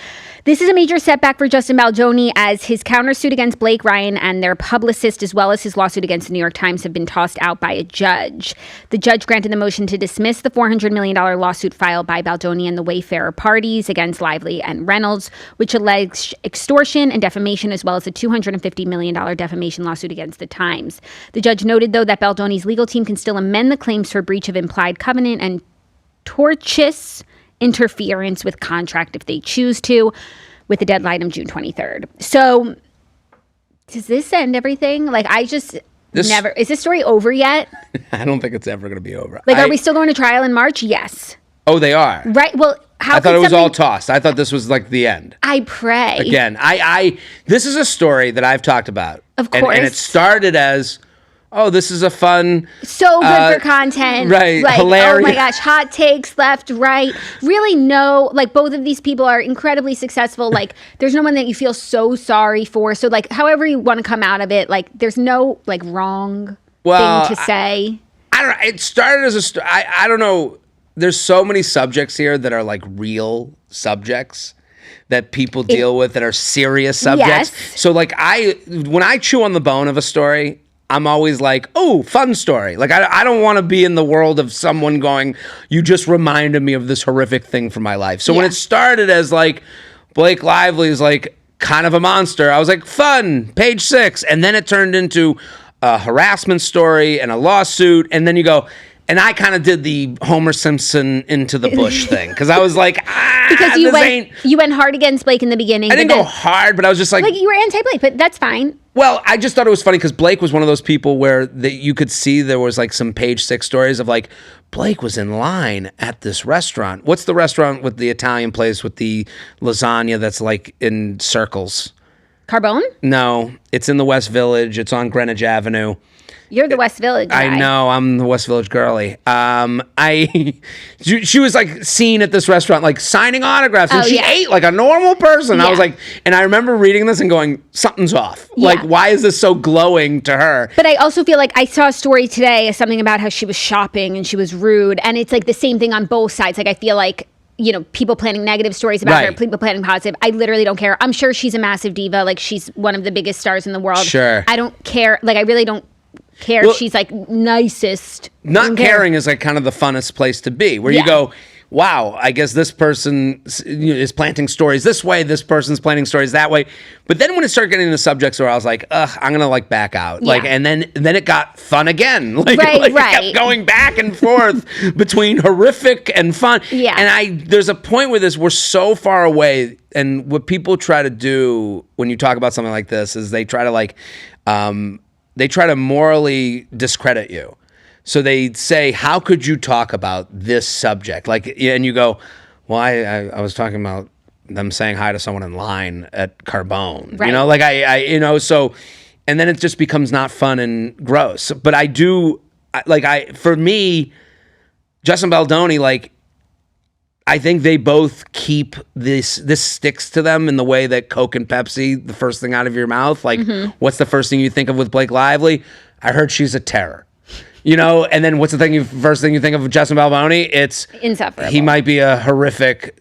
This is a major setback for Justin Baldoni as his countersuit against Blake, Ryan, and their publicist, as well as his lawsuit against the New York Times, have been tossed out by a judge. The judge granted the motion to dismiss the $400 million lawsuit filed by Baldoni and the Wayfarer parties against Lively and Reynolds, which alleged extortion and defamation, as well as a $250 million defamation lawsuit against the Times. The judge noted, though, that Baldoni's legal team can still amend the claims for breach of implied covenant and tortious interference with contract if they choose to, with a deadline of June 23rd. So, does this end everything? Like, is this story over yet? I don't think it's ever going to be over. Like, are we still going to trial in March? Yes. Oh, they are? Right. Well, I thought it was all tossed. I thought this was like the end. I pray. Again, this is a story that I've talked about. Of course. And it started as, oh, this is a fun. So good for content. Right. Like, hilarious. Oh my gosh. Hot takes left, right. Really like, both of these people are incredibly successful. Like, there's no one that you feel so sorry for. So, like, however you want to come out of it, like, there's no, like, wrong thing to say. I don't know. It started as a story. I don't know. There's so many subjects here that are, like, real subjects that people deal with that are serious subjects. Yes. So, like, when I chew on the bone of a story, I'm always like, oh, fun story. Like, I don't want to be in the world of someone going, you just reminded me of this horrific thing from my life. So when it started as, like, Blake Lively is, like, kind of a monster, I was like, fun, page 6. And then it turned into a harassment story and a lawsuit. And then you go, and I kind of did the Homer Simpson into the bush thing. Because I was like, because you went hard against Blake in the beginning. I didn't go hard, but I was just like you were anti-Blake, but that's fine. Well, I just thought it was funny because Blake was one of those people where you could see there was like some page 6 stories of like, Blake was in line at this restaurant. What's the restaurant with the Italian place with the lasagna that's like in circles? Carbone? No, it's in the West Village. It's on Greenwich Avenue. You're the West Village guy. I know. I'm the West Village girly. She was like seen at this restaurant, like signing autographs, and she ate like a normal person. Yeah. I was like, and I remember reading this and going, something's off. Yeah. Like, why is this so glowing to her? But I also feel like I saw a story today, something about how she was shopping and she was rude, and it's like the same thing on both sides. Like, I feel like, you know, people planning negative stories about her, people planning positive. I literally don't care. I'm sure she's a massive diva. Like, she's one of the biggest stars in the world. Sure. I don't care. Like, I really don't care if she's like nicest. Not caring is like kind of the funnest place to be, where you go, wow, I guess this person is planting stories this way, this person's planting stories that way. But then when it started getting into subjects where I was like, ugh, I'm gonna like back out. Like, and then it got fun again. Like, it kept going back and forth between horrific and fun. Yeah. And there's a point where we're so far away, and what people try to do when you talk about something like this is they try to morally discredit you. So they say, how could you talk about this subject? Like, and you go, well, I was talking about them saying hi to someone in line at Carbone. Right. You know, like so, and then it just becomes not fun and gross. But for me, Justin Baldoni, like, I think they both keep this sticks to them in the way that Coke and Pepsi, the first thing out of your mouth. Like, what's the first thing you think of with Blake Lively? I heard she's a terror. You know, and then what's the first thing you think of Justin Baldoni? It's insufferable. He might be a horrific,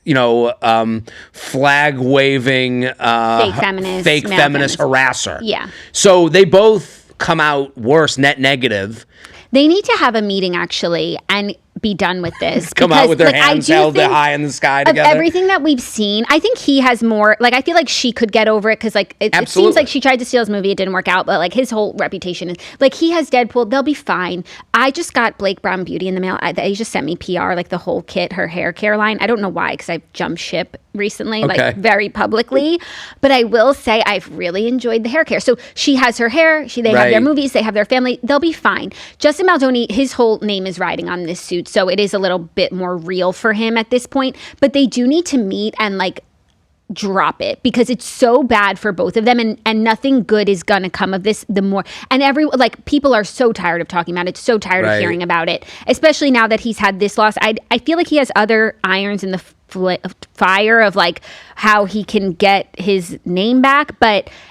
flag-waving, fake feminist harasser. Yeah. So they both come out worse, net negative. They need to have a meeting, actually, and be done with this. Come out with their hands held high in the sky together. Of everything that we've seen, I think he has more, like, I feel like she could get over it because, like, it seems like she tried to steal his movie. It didn't work out, but, like, his whole reputation is, like, he has Deadpool. They'll be fine. I just got Blake Brown Beauty in the mail. They just sent me PR, like, the whole kit, her hair care line. I don't know why, because I've jumped ship recently, like, very publicly. But I will say I've really enjoyed the hair care. So she has her hair. They have their movies. They have their family. They'll be fine. Justin Baldoni, his whole name is riding on this suit, so it is a little bit more real for him at this point. But they do need to meet and, like, drop it, because it's so bad for both of them, and nothing good is gonna come of this. The more, and people are so tired of talking about it, so tired of hearing about it, especially now that he's had this loss. I feel like he has other irons in the fire of, like, how he can get his name back,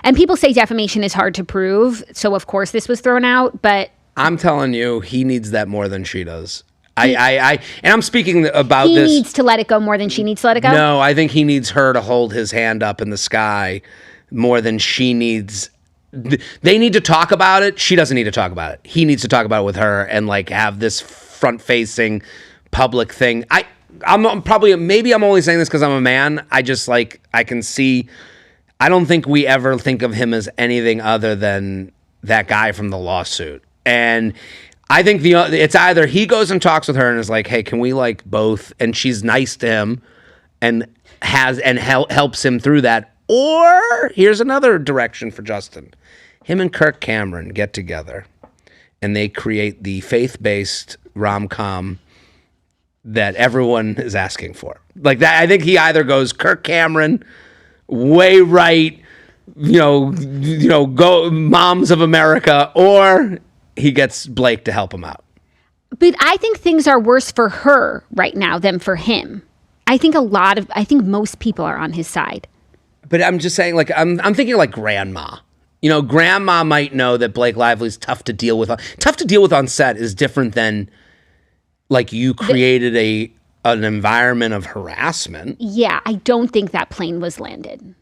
and people say defamation is hard to prove, so of course this was thrown out. But I'm telling you, he needs that more than she does. And I'm speaking about this. He needs to let it go more than she needs to let it go? No, I think he needs her to hold his hand up in the sky more than she needs. They need to talk about it. She doesn't need to talk about it. He needs to talk about it with her and, like, have this front-facing public thing. I'm probably, maybe I'm only saying this because I'm a man. I just, like, I can see, I don't think we ever think of him as anything other than that guy from the lawsuit. And I think it's either he goes and talks with her and is like, hey, can we, like, both, and she's nice to him and helps him through that. Or here's another direction for Justin. Him and Kirk Cameron get together and they create the faith-based rom-com that everyone is asking for. Like that, I think he either goes Kirk Cameron, way right, go Moms of America, or he gets Blake to help him out. But I think things are worse for her right now than for him. I think most people are on his side. But I'm just saying, like, I'm thinking like grandma. Grandma might know that Blake Lively's tough to deal with. Tough to deal with on set is different than, like, you created an environment of harassment. Yeah, I don't think that plane was landed.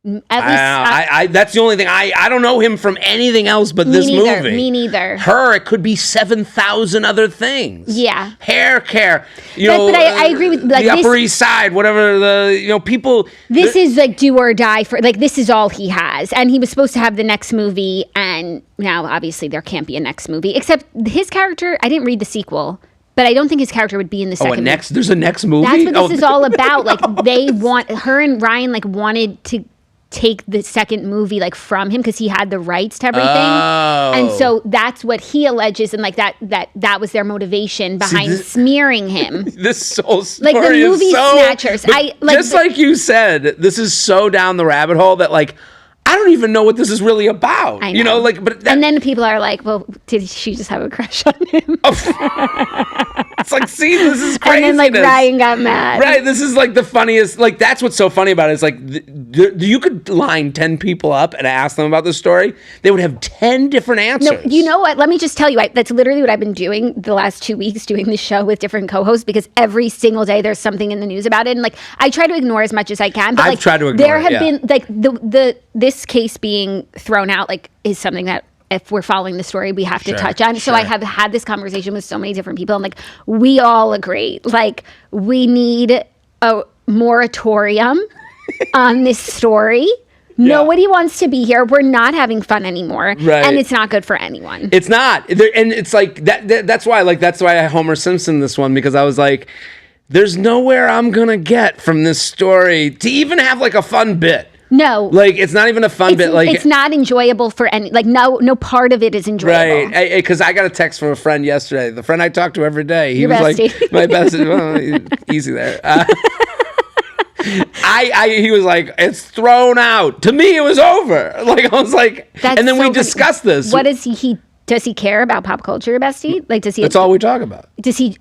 At least that's the only thing. I don't know him from anything else but this movie. Me neither. Her, it could be 7,000 other things. Yeah. Hair care. But I agree with, like, the Upper East Side, whatever people. This is like do or die for, like, this is all he has. And he was supposed to have the next movie, and now obviously there can't be a next movie. Except his character, I didn't read the sequel, but I don't think his character would be in the second movie. There's a next movie? That's what this is all about. Like, her and Ryan, like, wanted to take the second movie, like, from him because he had the rights to everything. Oh. And so that's what he alleges, and, like, that was their motivation behind smearing him. This whole story, like, the movie is so, Snatchers. like you said, this is so down the rabbit hole that, like, I don't even know what this is really about. I know. And then people are like, well, did she just have a crush on him? It's like, see, this is crazy. And then Ryan got mad. Right, this is the funniest. That's what's so funny about it. It's you could line 10 people up and ask them about this story. They would have 10 different answers. No, you know what? Let me just tell you, that's literally what I've been doing the last 2 weeks, doing this show with different co-hosts, because every single day there's something in the news about it. And I try to ignore as much as I can. But I've tried to ignore there have it, been this case being thrown out is something that, if we're following the story, we have to touch on. So I have had this conversation with so many different people, and we all agree, we need a moratorium on this story. Nobody wants to be here. We're not having fun anymore, right. And it's not good for anyone. It's not, and it's that's why I Homer Simpson this one, because I was like, there's nowhere I'm gonna get from this story to even have a fun bit. No, it's not even a fun bit. It's not enjoyable for any. No part of it is enjoyable. Right? Because I got a text from a friend yesterday. The friend I talk to every day. He Your was bestie. my best. Well, easy there. He was like, it's thrown out. To me, it was over. I was like, and then we discussed this. What is he? Does he care about pop culture, your bestie? Does he? That's all we talk about.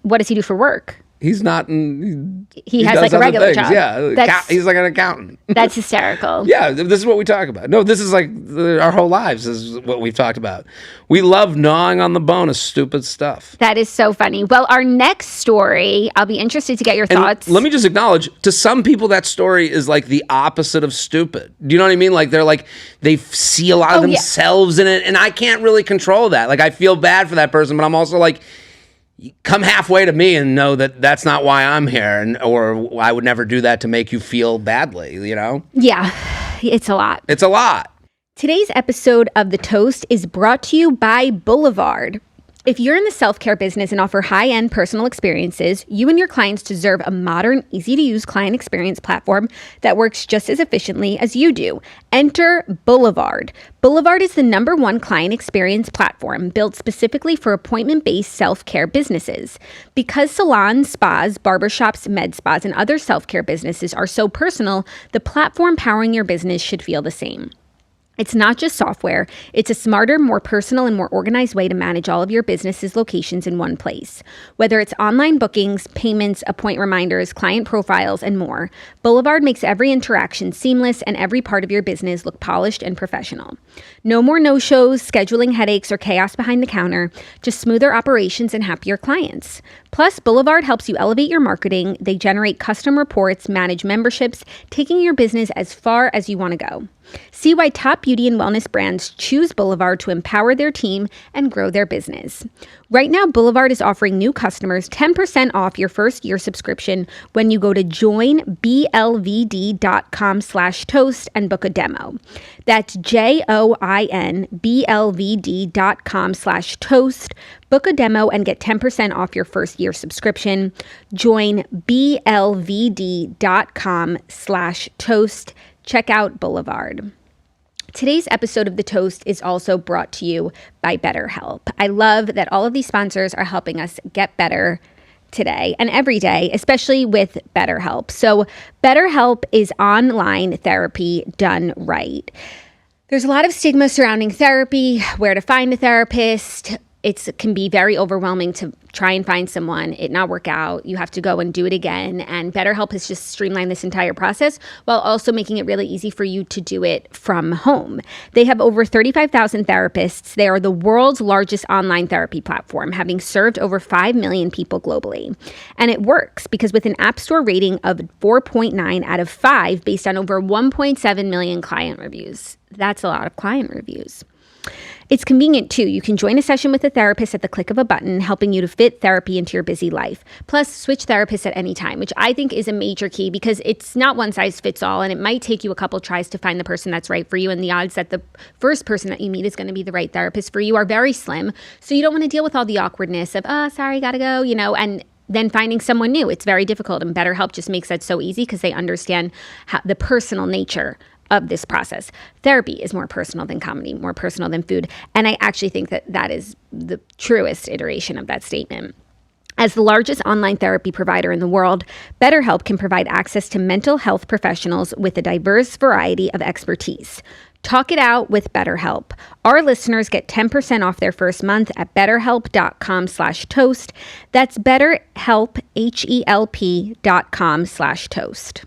What does he do for work? He's not. He has a regular job. Yeah, he's like an accountant. That's hysterical. Yeah, this is what we talk about. No, this is our whole lives is what we've talked about. We love gnawing on the bone of stupid stuff. That is so funny. Well, our next story, I'll be interested to get your thoughts. Let me just acknowledge, to some people, that story is the opposite of stupid. Do you know what I mean? They see a lot of themselves in it, and I can't really control that. I feel bad for that person, but I'm also come halfway to me and know that that's not why I'm here, or I would never do that to make you feel badly, Yeah, it's a lot. It's a lot. Today's episode of The Toast is brought to you by Boulevard. If you're in the self-care business and offer high-end personal experiences, you and your clients deserve a modern, easy-to-use client experience platform that works just as efficiently as you do. Enter Boulevard. Boulevard is the #1 client experience platform built specifically for appointment-based self-care businesses. Because salons, spas, barbershops, med spas, and other self-care businesses are so personal, the platform powering your business should feel the same. It's not just software. It's a smarter, more personal, and more organized way to manage all of your business's locations in one place. Whether it's online bookings, payments, appointment reminders, client profiles, and more, Boulevard makes every interaction seamless and every part of your business look polished and professional. No more no-shows, scheduling headaches, or chaos behind the counter, just smoother operations and happier clients. Plus, Boulevard helps you elevate your marketing. They generate custom reports, manage memberships, taking your business as far as you want to go. See why top beauty and wellness brands choose Boulevard to empower their team and grow their business. Right now, Boulevard is offering new customers 10% off your first year subscription when you go to joinblvd.com/toast and book a demo. That's joinblvd.com/toast. Book a demo and get 10% off your first year subscription. Join blvd.com/toast. Check out Boulevard. Today's episode of The Toast is also brought to you by BetterHelp. I love that all of these sponsors are helping us get better today and every day, especially with BetterHelp. So BetterHelp is online therapy done right. There's a lot of stigma surrounding therapy, where to find a therapist. It can be very overwhelming to try and find someone, it not work out, you have to go and do it again. And BetterHelp has just streamlined this entire process while also making it really easy for you to do it from home. They have over 35,000 therapists. They are the world's largest online therapy platform, having served over 5 million people globally. And it works because with an App Store rating of 4.9 out of 5 based on over 1.7 million client reviews. That's a lot of client reviews. It's convenient too. You can join a session with a therapist at the click of a button, helping you to fit therapy into your busy life. Plus, switch therapists at any time, which I think is a major key because it's not one size fits all, and it might take you a couple tries to find the person that's right for you, and the odds that the first person that you meet is going to be the right therapist for you are very slim. So you don't want to deal with all the awkwardness of, oh, sorry, gotta go, and then finding someone new. It's very difficult, and BetterHelp just makes that so easy because they understand the personal nature of this process. Therapy is more personal than comedy, more personal than food. And I actually think that that is the truest iteration of that statement. As the largest online therapy provider in the world, BetterHelp can provide access to mental health professionals with a diverse variety of expertise. Talk it out with BetterHelp. Our listeners get 10% off their first month at betterhelp.com/toast. That's BetterHelp, HELP.com/toast.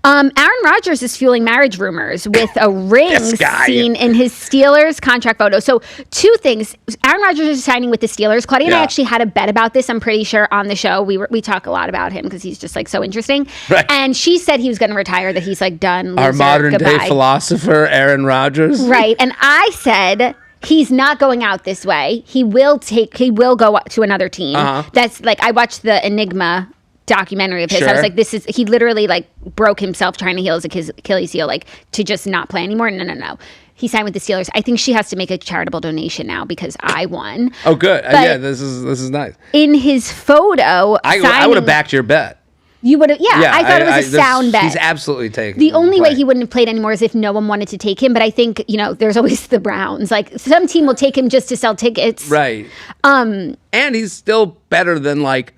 Aaron Rodgers is fueling marriage rumors with a ring seen in his Steelers contract photo. So 2 things. Aaron Rodgers is signing with the Steelers. Claudia and I actually had a bet about this, I'm pretty sure, on the show. We talk a lot about him because he's just like so interesting. Right. And she said he was going to retire, that he's like done. Loser, our modern goodbye. day philosopher, Aaron Rodgers. Right. And I said he's not going out this way. He will go to another team. That's like, I watched the Enigma documentary of his. I was like, he literally like broke himself trying to heal his Achilles heel, like to just not play anymore. No. He signed with the Steelers. I think she has to make a charitable donation now because I won. Oh, good. Yeah, this is nice. In his photo, I would have backed your bet. You would have, I thought it was a sound bet. He's absolutely taking. The only way he wouldn't have played anymore is if no one wanted to take him. But I think, there's always the Browns. Like some team will take him just to sell tickets. Right. And he's still better than like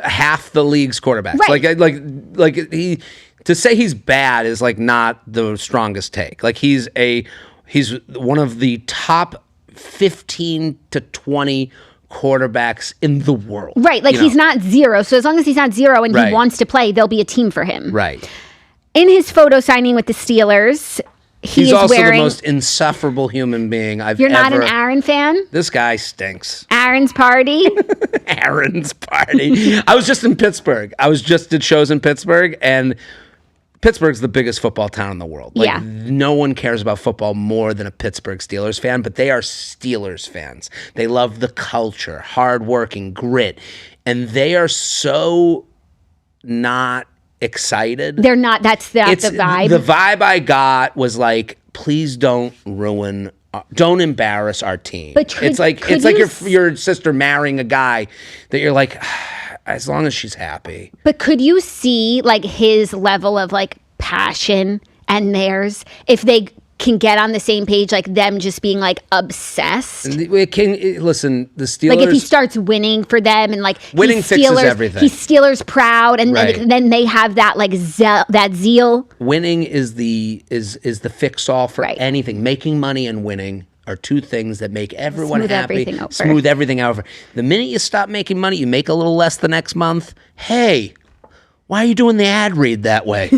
half the league's quarterbacks. Right. Like he, to say he's bad is like not the strongest take. Like he's one of the top 15 to 20 quarterbacks in the world. Right. Like he's not zero. So as long as he's not zero and he wants to play, there'll be a team for him. Right. In his photo signing with the Steelers, he's also the most insufferable human being I've ever... You're not an Aaron fan? This guy stinks. Aaron's party? Aaron's party. I was just in Pittsburgh. Did shows in Pittsburgh, and Pittsburgh's the biggest football town in the world. Like, no one cares about football more than a Pittsburgh Steelers fan, but they are Steelers fans. They love the culture, hardworking, grit, and they are so not excited. They're not. That's the vibe. The vibe I got was like, please don't don't embarrass our team. But it's like your sister marrying a guy that you're like, as long as she's happy. But could you see like his level of like passion and theirs if they can get on the same page, like them just being like obsessed? Listen, the Steelers, like if he starts winning for them and like winning fixes everything. He's Steelers proud, and then they have that like that zeal. Winning is the fix all for anything. Making money and winning are 2 things that make everyone happy. Smooth everything over. The minute you stop making money, you make a little less the next month. Hey, why are you doing the ad read that way?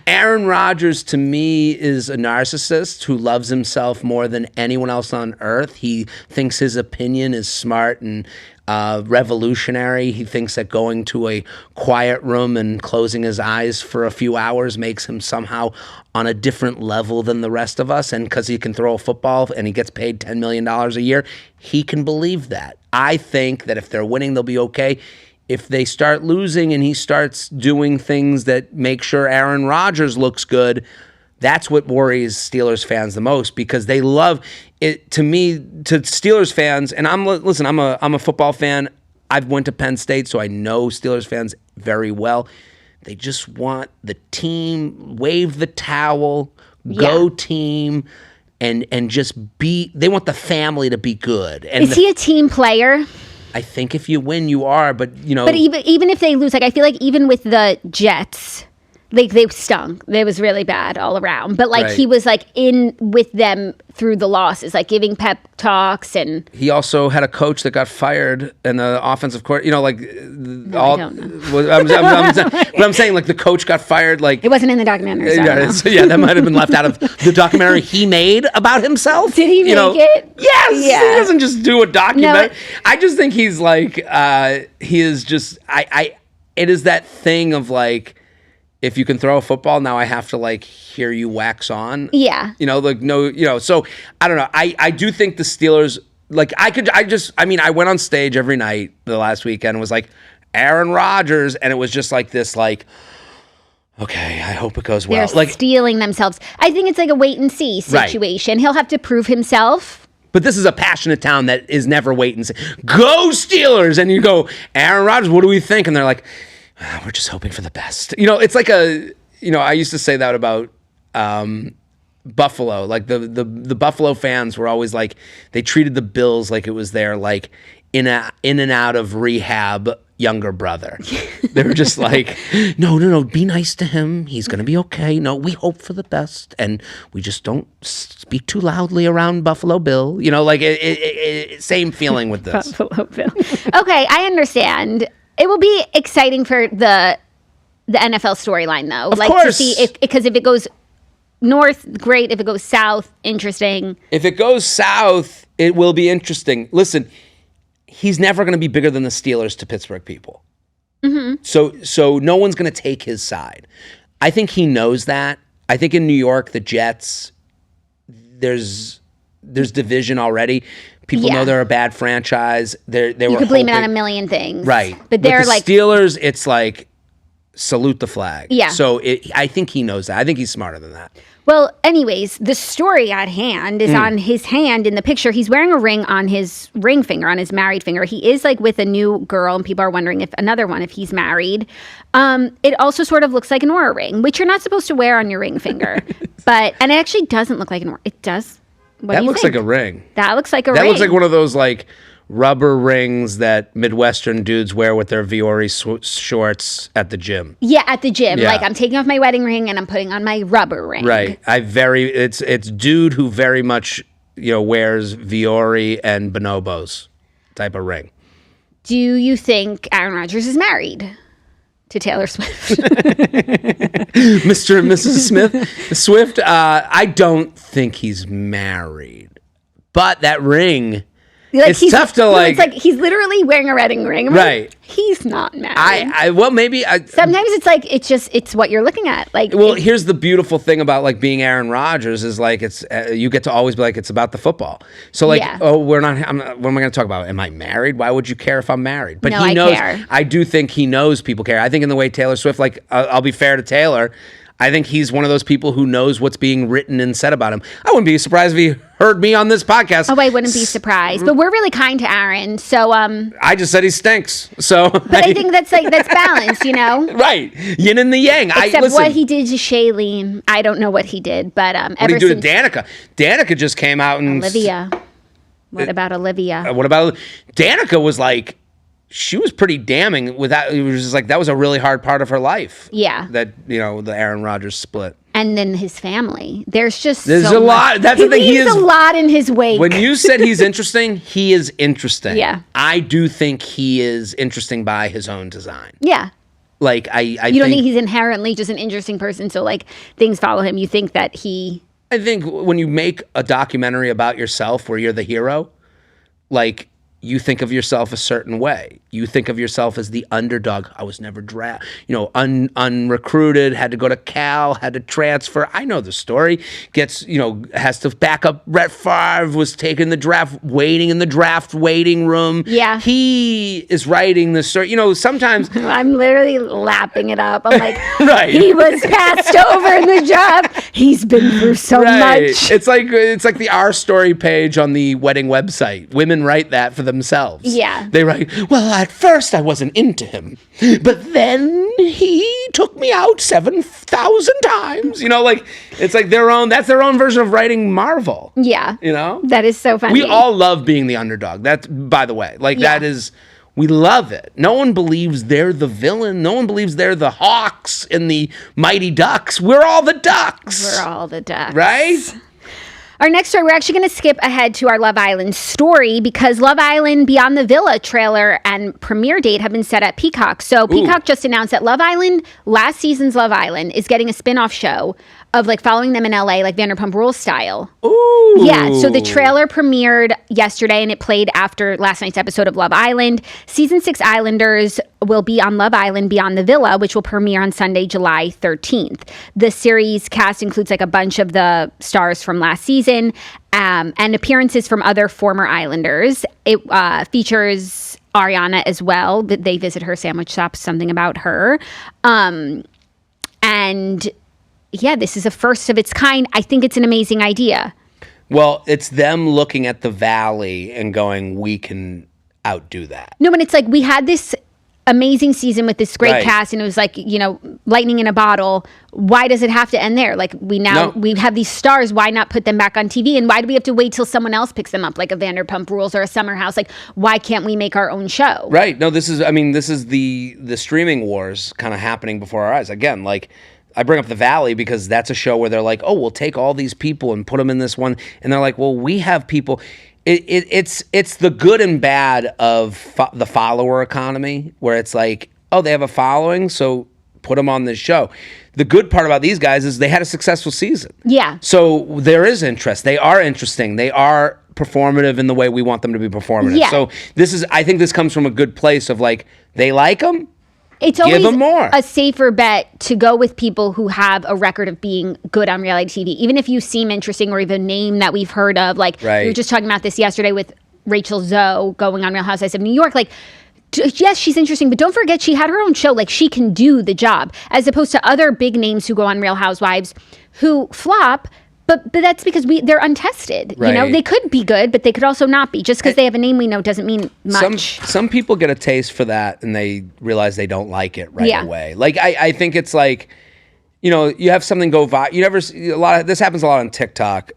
Aaron Rodgers to me is a narcissist who loves himself more than anyone else on earth. He thinks his opinion is smart and revolutionary. He thinks that going to a quiet room and closing his eyes for a few hours makes him somehow on a different level than the rest of us. And because he can throw a football and he gets paid $10 million a year, he can believe that. I think that if they're winning, they'll be okay. If they start losing and he starts doing things that make sure Aaron Rodgers looks good, that's what worries Steelers fans the most, because they love it. To me, to Steelers fans, and I'm a football fan. I've went to Penn State, so I know Steelers fans very well. They just want the team, wave the towel, go team, and just be. They want the family to be good. And is he a team player? I think if you win, you are, but But even if they lose, like I feel like even with the Jets, like they stung. It was really bad all around. But like he was like in with them through the losses, like giving pep talks, and he also had a coach that got fired, and the offensive court. I don't know. But I'm saying like the coach got fired. Like it wasn't in the documentary. So that might have been left out of the documentary he made about himself. Did he make it? Yes. Yeah. He doesn't just do a documentary. No, I just think he's like he is just it is that thing of like, if you can throw a football, now I have to like hear you wax on. Yeah. So I don't know. I do think the Steelers, like I went on stage every night the last weekend and was like, Aaron Rodgers, and it was just like this, like, okay, I hope it goes well. They're like stealing themselves. I think it's like a wait and see situation. Right. He'll have to prove himself. But this is a passionate town that is never wait and see. Go Steelers! And you go, Aaron Rodgers, what do we think? And they're like, we're just hoping for the best. It's like I used to say that about Buffalo. Like the Buffalo fans were always like, they treated the Bills like it was their like in and out of rehab younger brother. They were just like, no, be nice to him. He's going to be okay. No, we hope for the best. And we just don't speak too loudly around Buffalo Bill. Like same feeling with this. Buffalo Bill. Okay, I understand. It will be exciting for the NFL storyline, though. Of course. To see because if it goes north, great. If it goes south, interesting. If it goes south, it will be interesting. Listen, he's never going to be bigger than the Steelers to Pittsburgh people. Mm-hmm. So no one's going to take his side. I think he knows that. I think in New York, the Jets, there's division already. People know they're a bad franchise. You could blame it on a million things. Right. But they're like Steelers, it's like salute the flag. Yeah. So I think he knows that. I think he's smarter than that. Well, anyways, the story at hand is on his hand in the picture. He's wearing a ring on his ring finger, on his married finger. He is like with a new girl, and people are wondering if he's married. It also sort of looks like an Oura ring, which you're not supposed to wear on your ring finger. And it actually doesn't look like an Oura. It does. What do you looks think? like a ring. That looks like a ring. That looks like one of those like rubber rings that Midwestern dudes wear with their Viore shorts at the gym. Yeah, at the gym. Yeah. Like I'm taking off my wedding ring and I'm putting on my rubber ring. Right. It's dude who very much wears Viore and bonobos type of ring. Do you think Aaron Rodgers is married to Taylor Swift? Mr. and Mrs. Swift? I don't think he's married. But that ring, it's tough to like. It's like he's literally wearing a wedding ring. Right. He's not married. Sometimes it's like it's what you're looking at. Like, here's the beautiful thing about like being Aaron Rodgers is like it's you get to always be like it's about the football. So like what am I going to talk about? Am I married? Why would you care if I'm married? But he knows. Care. I do think he knows people care. I think in the way Taylor Swift, like I'll be fair to Taylor. I think he's one of those people who knows what's being written and said about him. I wouldn't be surprised if he heard me on this podcast. Oh, I wouldn't be surprised. But we're really kind to Aaron, so I just said he stinks. So but I think that's balanced, Right. Yin and the yang. Except what he did to Shailene. I don't know what he did, but what did he do to Danica? Danica just came out and Olivia. What about Olivia? Danica was like, she was pretty damning with that. It was just like, that was a really hard part of her life. Yeah. That, the Aaron Rodgers split. And then his family. There's a lot. That's the thing. He leaves a lot in his wake. When you said he's interesting, he is interesting. Yeah. I do think he is interesting by his own design. Yeah. Like, you don't think he's inherently just an interesting person, so like things follow him. You think that I think when you make a documentary about yourself where you're the hero, like, you think of yourself a certain way. You think of yourself as the underdog. I was never drafted, unrecruited, had to go to Cal, had to transfer. I know the story. Has to back up. Brett Favre was taking the draft, waiting in the draft waiting room. Yeah. He is writing the story. Sometimes. I'm literally lapping it up. I'm like, right. He was passed over in the job. He's been through so much. It's like the Our Story page on the wedding website. Women write that for themselves. Yeah. They write, well, at first I wasn't into him, but then he took me out 7,000 times. It's like that's their own version of writing Marvel. Yeah. That is so funny. We all love being the underdog. That's, by the way, we love it. No one believes they're the villain. No one believes they're the Hawks and the Mighty Ducks. We're all the Ducks. We're all the Ducks. Right? Our next story, we're actually going to skip ahead to our Love Island story because Love Island Beyond the Villa trailer and premiere date have been set at Peacock. So Peacock just announced that Love Island, last season's Love Island, is getting a spin-off show of like following them in LA, like Vanderpump Rules style. Ooh. Yeah, so the trailer premiered yesterday and it played after last night's episode of Love Island. Season 6 Islanders will be on Love Island Beyond the Villa, which will premiere on Sunday, July 13th. The series cast includes like a bunch of the stars from last season and appearances from other former Islanders. It features Ariana as well. They visit her sandwich shop, something about her. And yeah, this is a first of its kind. I think it's an amazing idea. Well, it's them looking at the valley and going, we can outdo that. No, but it's like we had this amazing season with this great cast, and it was like, lightning in a bottle. Why does it have to end there? Like, we have these stars. Why not put them back on TV? And why do we have to wait till someone else picks them up, like a Vanderpump Rules or a Summer House? Like, why can't we make our own show? Right. No, this is the streaming wars kind of happening before our eyes. Again, like, I bring up The Valley because that's a show where they're like, oh, we'll take all these people and put them in this one. And they're like, well, we have people. It's the good and bad of the follower economy, where it's like, oh, they have a following, so put them on this show. The good part about these guys is they had a successful season. Yeah. So there is interest. They are interesting. They are performative in the way we want them to be performative. Yeah. So I think this comes from a good place of like, they like them. It's Give always them more. a safer bet to go with people who have a record of being good on reality TV. Even if you seem interesting or even a name that we've heard of. Like, we were just talking about this yesterday with Rachel Zoe going on Real Housewives of New York. Like, yes, she's interesting, but don't forget she had her own show. Like, she can do the job. As opposed to other big names who go on Real Housewives who flop. But that's because they're untested. Right. They could be good, but they could also not be. Just because they have a name we know doesn't mean much. Some people get a taste for that and they realize they don't like it right away. Like, I think it's like, you have something go viral. You never see this happens a lot on TikTok,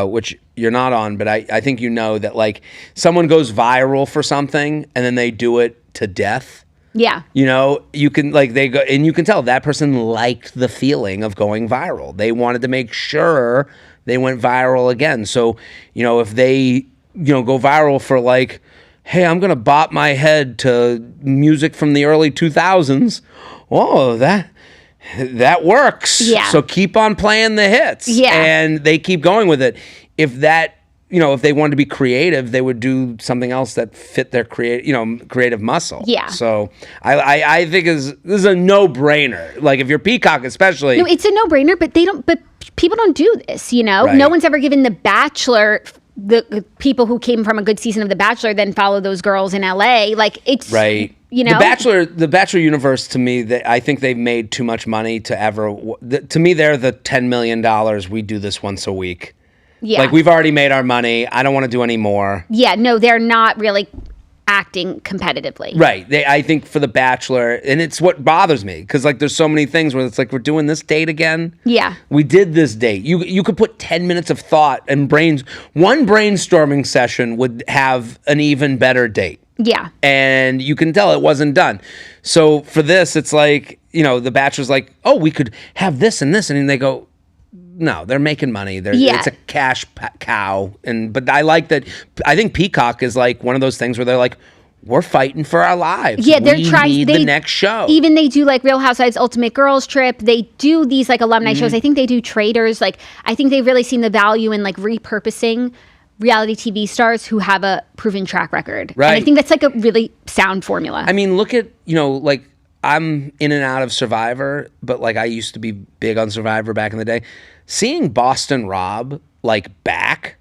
which you're not on, but I think that like someone goes viral for something and then they do it to death. Yeah. You can they go and you can tell that person liked the feeling of going viral. They wanted to make sure they went viral again. So, if they, go viral for like, hey, I'm going to bop my head to music from the early 2000s. Oh, that works. Yeah. So keep on playing the hits. Yeah. And they keep going with it. If they wanted to be creative, they would do something else that fit their creative muscle. Yeah. So I think this is a no-brainer. Like, if you're Peacock, especially. No, it's a no-brainer, but people don't do this, Right. No one's ever given The Bachelor, the people who came from a good season of The Bachelor then follow those girls in LA. Like, it's right. The Bachelor universe, to me, I think they've made too much money to ever. To me, they're the $10 million. We do this once a week. Yeah. Like, we've already made our money. I don't want to do any more. Yeah, no, they're not really acting competitively. Right. I think for The Bachelor, and it's what bothers me, because like there's so many things where it's like, we're doing this date again. Yeah. We did this date. You could put 10 minutes of thought and one brainstorming session would have an even better date. Yeah. And you can tell it wasn't done. So for this, it's like, The Bachelor's like, oh, we could have this and this. And then they go, no, they're making money. It's a cash cow. But I like that. I think Peacock is like one of those things where they're like, we're fighting for our lives. Yeah, they're trying. The next show. Even they do like Real Housewives Ultimate Girls Trip. They do these like alumni shows. I think they do Traders. Like, I think they've really seen the value in like repurposing reality TV stars who have a proven track record. Right. And I think that's like a really sound formula. I mean, look at, like, I'm in and out of Survivor, but like I used to be big on Survivor back in the day. Seeing Boston Rob like back,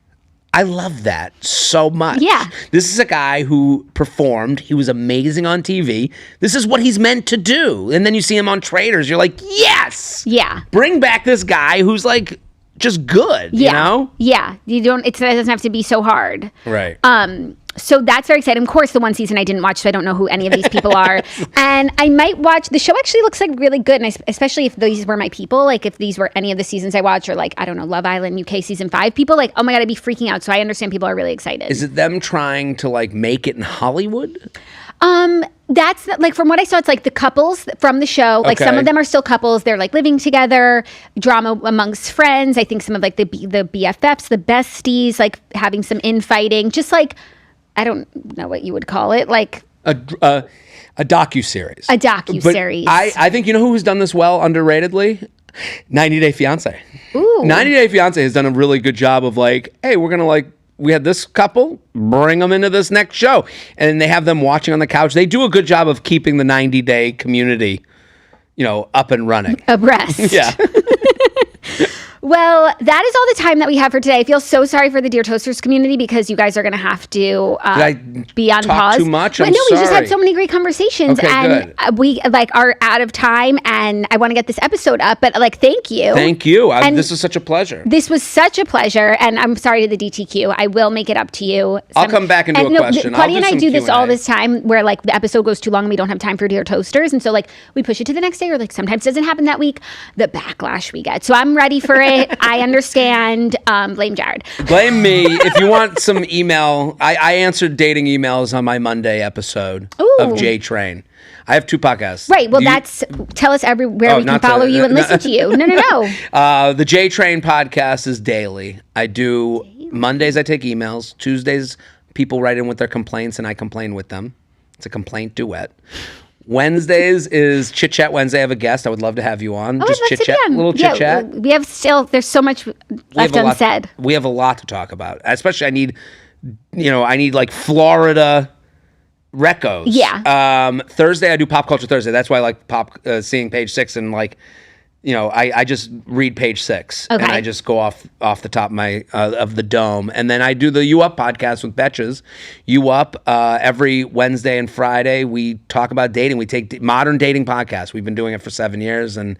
I love that so much. Yeah. This is a guy who performed. He was amazing on TV. This is what he's meant to do. And then you see him on Traders. You're like, yes. Yeah. Bring back this guy who's like just good, Yeah. It doesn't have to be so hard. Right. So that's very exciting. Of course, the one season I didn't watch, so I don't know who any of these people are. And I might watch. The show actually looks like really good, and especially if these were my people. Like, if these were any of the seasons I watched, or like, I don't know, Love Island UK season 5 people, like, oh my God, I'd be freaking out. So I understand people are really excited. Is it them trying to like make it in Hollywood? That's like, from what I saw, it's like the couples from the show. Like, some of them are still couples. They're like living together, drama amongst friends. I think some of like the BFFs, the besties, like having some infighting. Just like, I don't know what you would call it. Like a docuseries. A docuseries. I think, who's done this well, underratedly? 90 Day Fiancé. Ooh. 90 Day Fiancé has done a really good job of like, hey, we're going to like, we had this couple, bring them into this next show. And they have them watching on the couch. They do a good job of keeping the 90-day community, up and running. Abreast. Yeah. Well, that is all the time that we have for today. I feel so sorry for the Dear Toasters community because you guys are going to have to be on pause. Too much? But I'm we sorry. just had so many great conversations, Okay, and we are out of time. And I want to get this episode up, but thank you. Thank you. This was such a pleasure. This was such a pleasure, and I'm sorry to the DTQ. I will make it up to you. I'll come back and do a question. Claudia and I do this Q&A. all this time, where the episode goes too long and we don't have time for Dear Toasters, and so we push it to the next day, or sometimes it doesn't happen that week. The backlash we get, so I'm ready for it. I understand. Blame Jared. Blame me. If you want some email, I answered dating emails on my Monday episode of J Train. I have 2 podcasts. Right. Well, tell us everywhere we can follow you and listen to you. No. The J Train podcast is daily. I do Mondays. I take emails. Tuesdays, people write in with their complaints, and I complain with them. It's a complaint duet. Wednesdays is Chit Chat Wednesday. I have a guest. I would love to have you on. Just chit chat, little chit chat. We have there's so much left unsaid. We have a lot to talk about. Especially, I need Florida recos. Yeah. Thursday, I do Pop Culture Thursday. That's why I like seeing page 6 and I just read page 6 and I just go off the top of my of the dome, and then I do the You Up podcast with Betches. You Up every Wednesday and Friday. We talk about dating. We take modern dating podcasts. We've been doing it for 7 years, and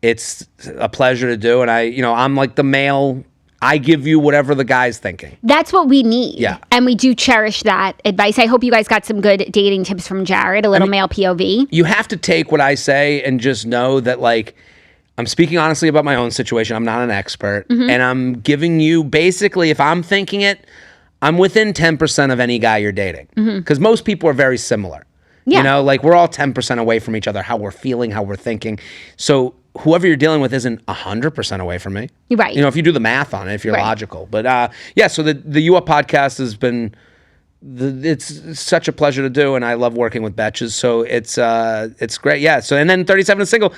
it's a pleasure to do. And I'm like the male. I give you whatever the guy's thinking. That's what we need. Yeah. And we do cherish that advice. I hope you guys got some good dating tips from Jared, a little male POV. You have to take what I say and just know that I'm speaking honestly about my own situation. I'm not an expert. And I'm giving you, basically, if I'm thinking it, I'm within 10% of any guy you're dating. Because most people are very similar. Yeah. We're all 10% away from each other, how we're feeling, how we're thinking. So whoever you're dealing with isn't 100% away from me. Right. If you do the math on it, if you're logical. But so the You Up podcast has been, it's such a pleasure to do, and I love working with Betches. So it's great. Yeah. So, and then 37 and Single,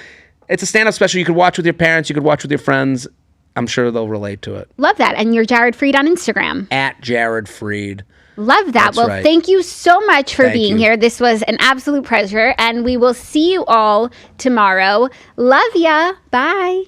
it's a stand-up special you could watch with your parents, you could watch with your friends. I'm sure they'll relate to it. Love that. And you're Jared Freid on Instagram. At Jared Freid. Love that. That's right. Thank you so much for being here. This was an absolute pleasure, and we will see you all tomorrow. Love ya. Bye.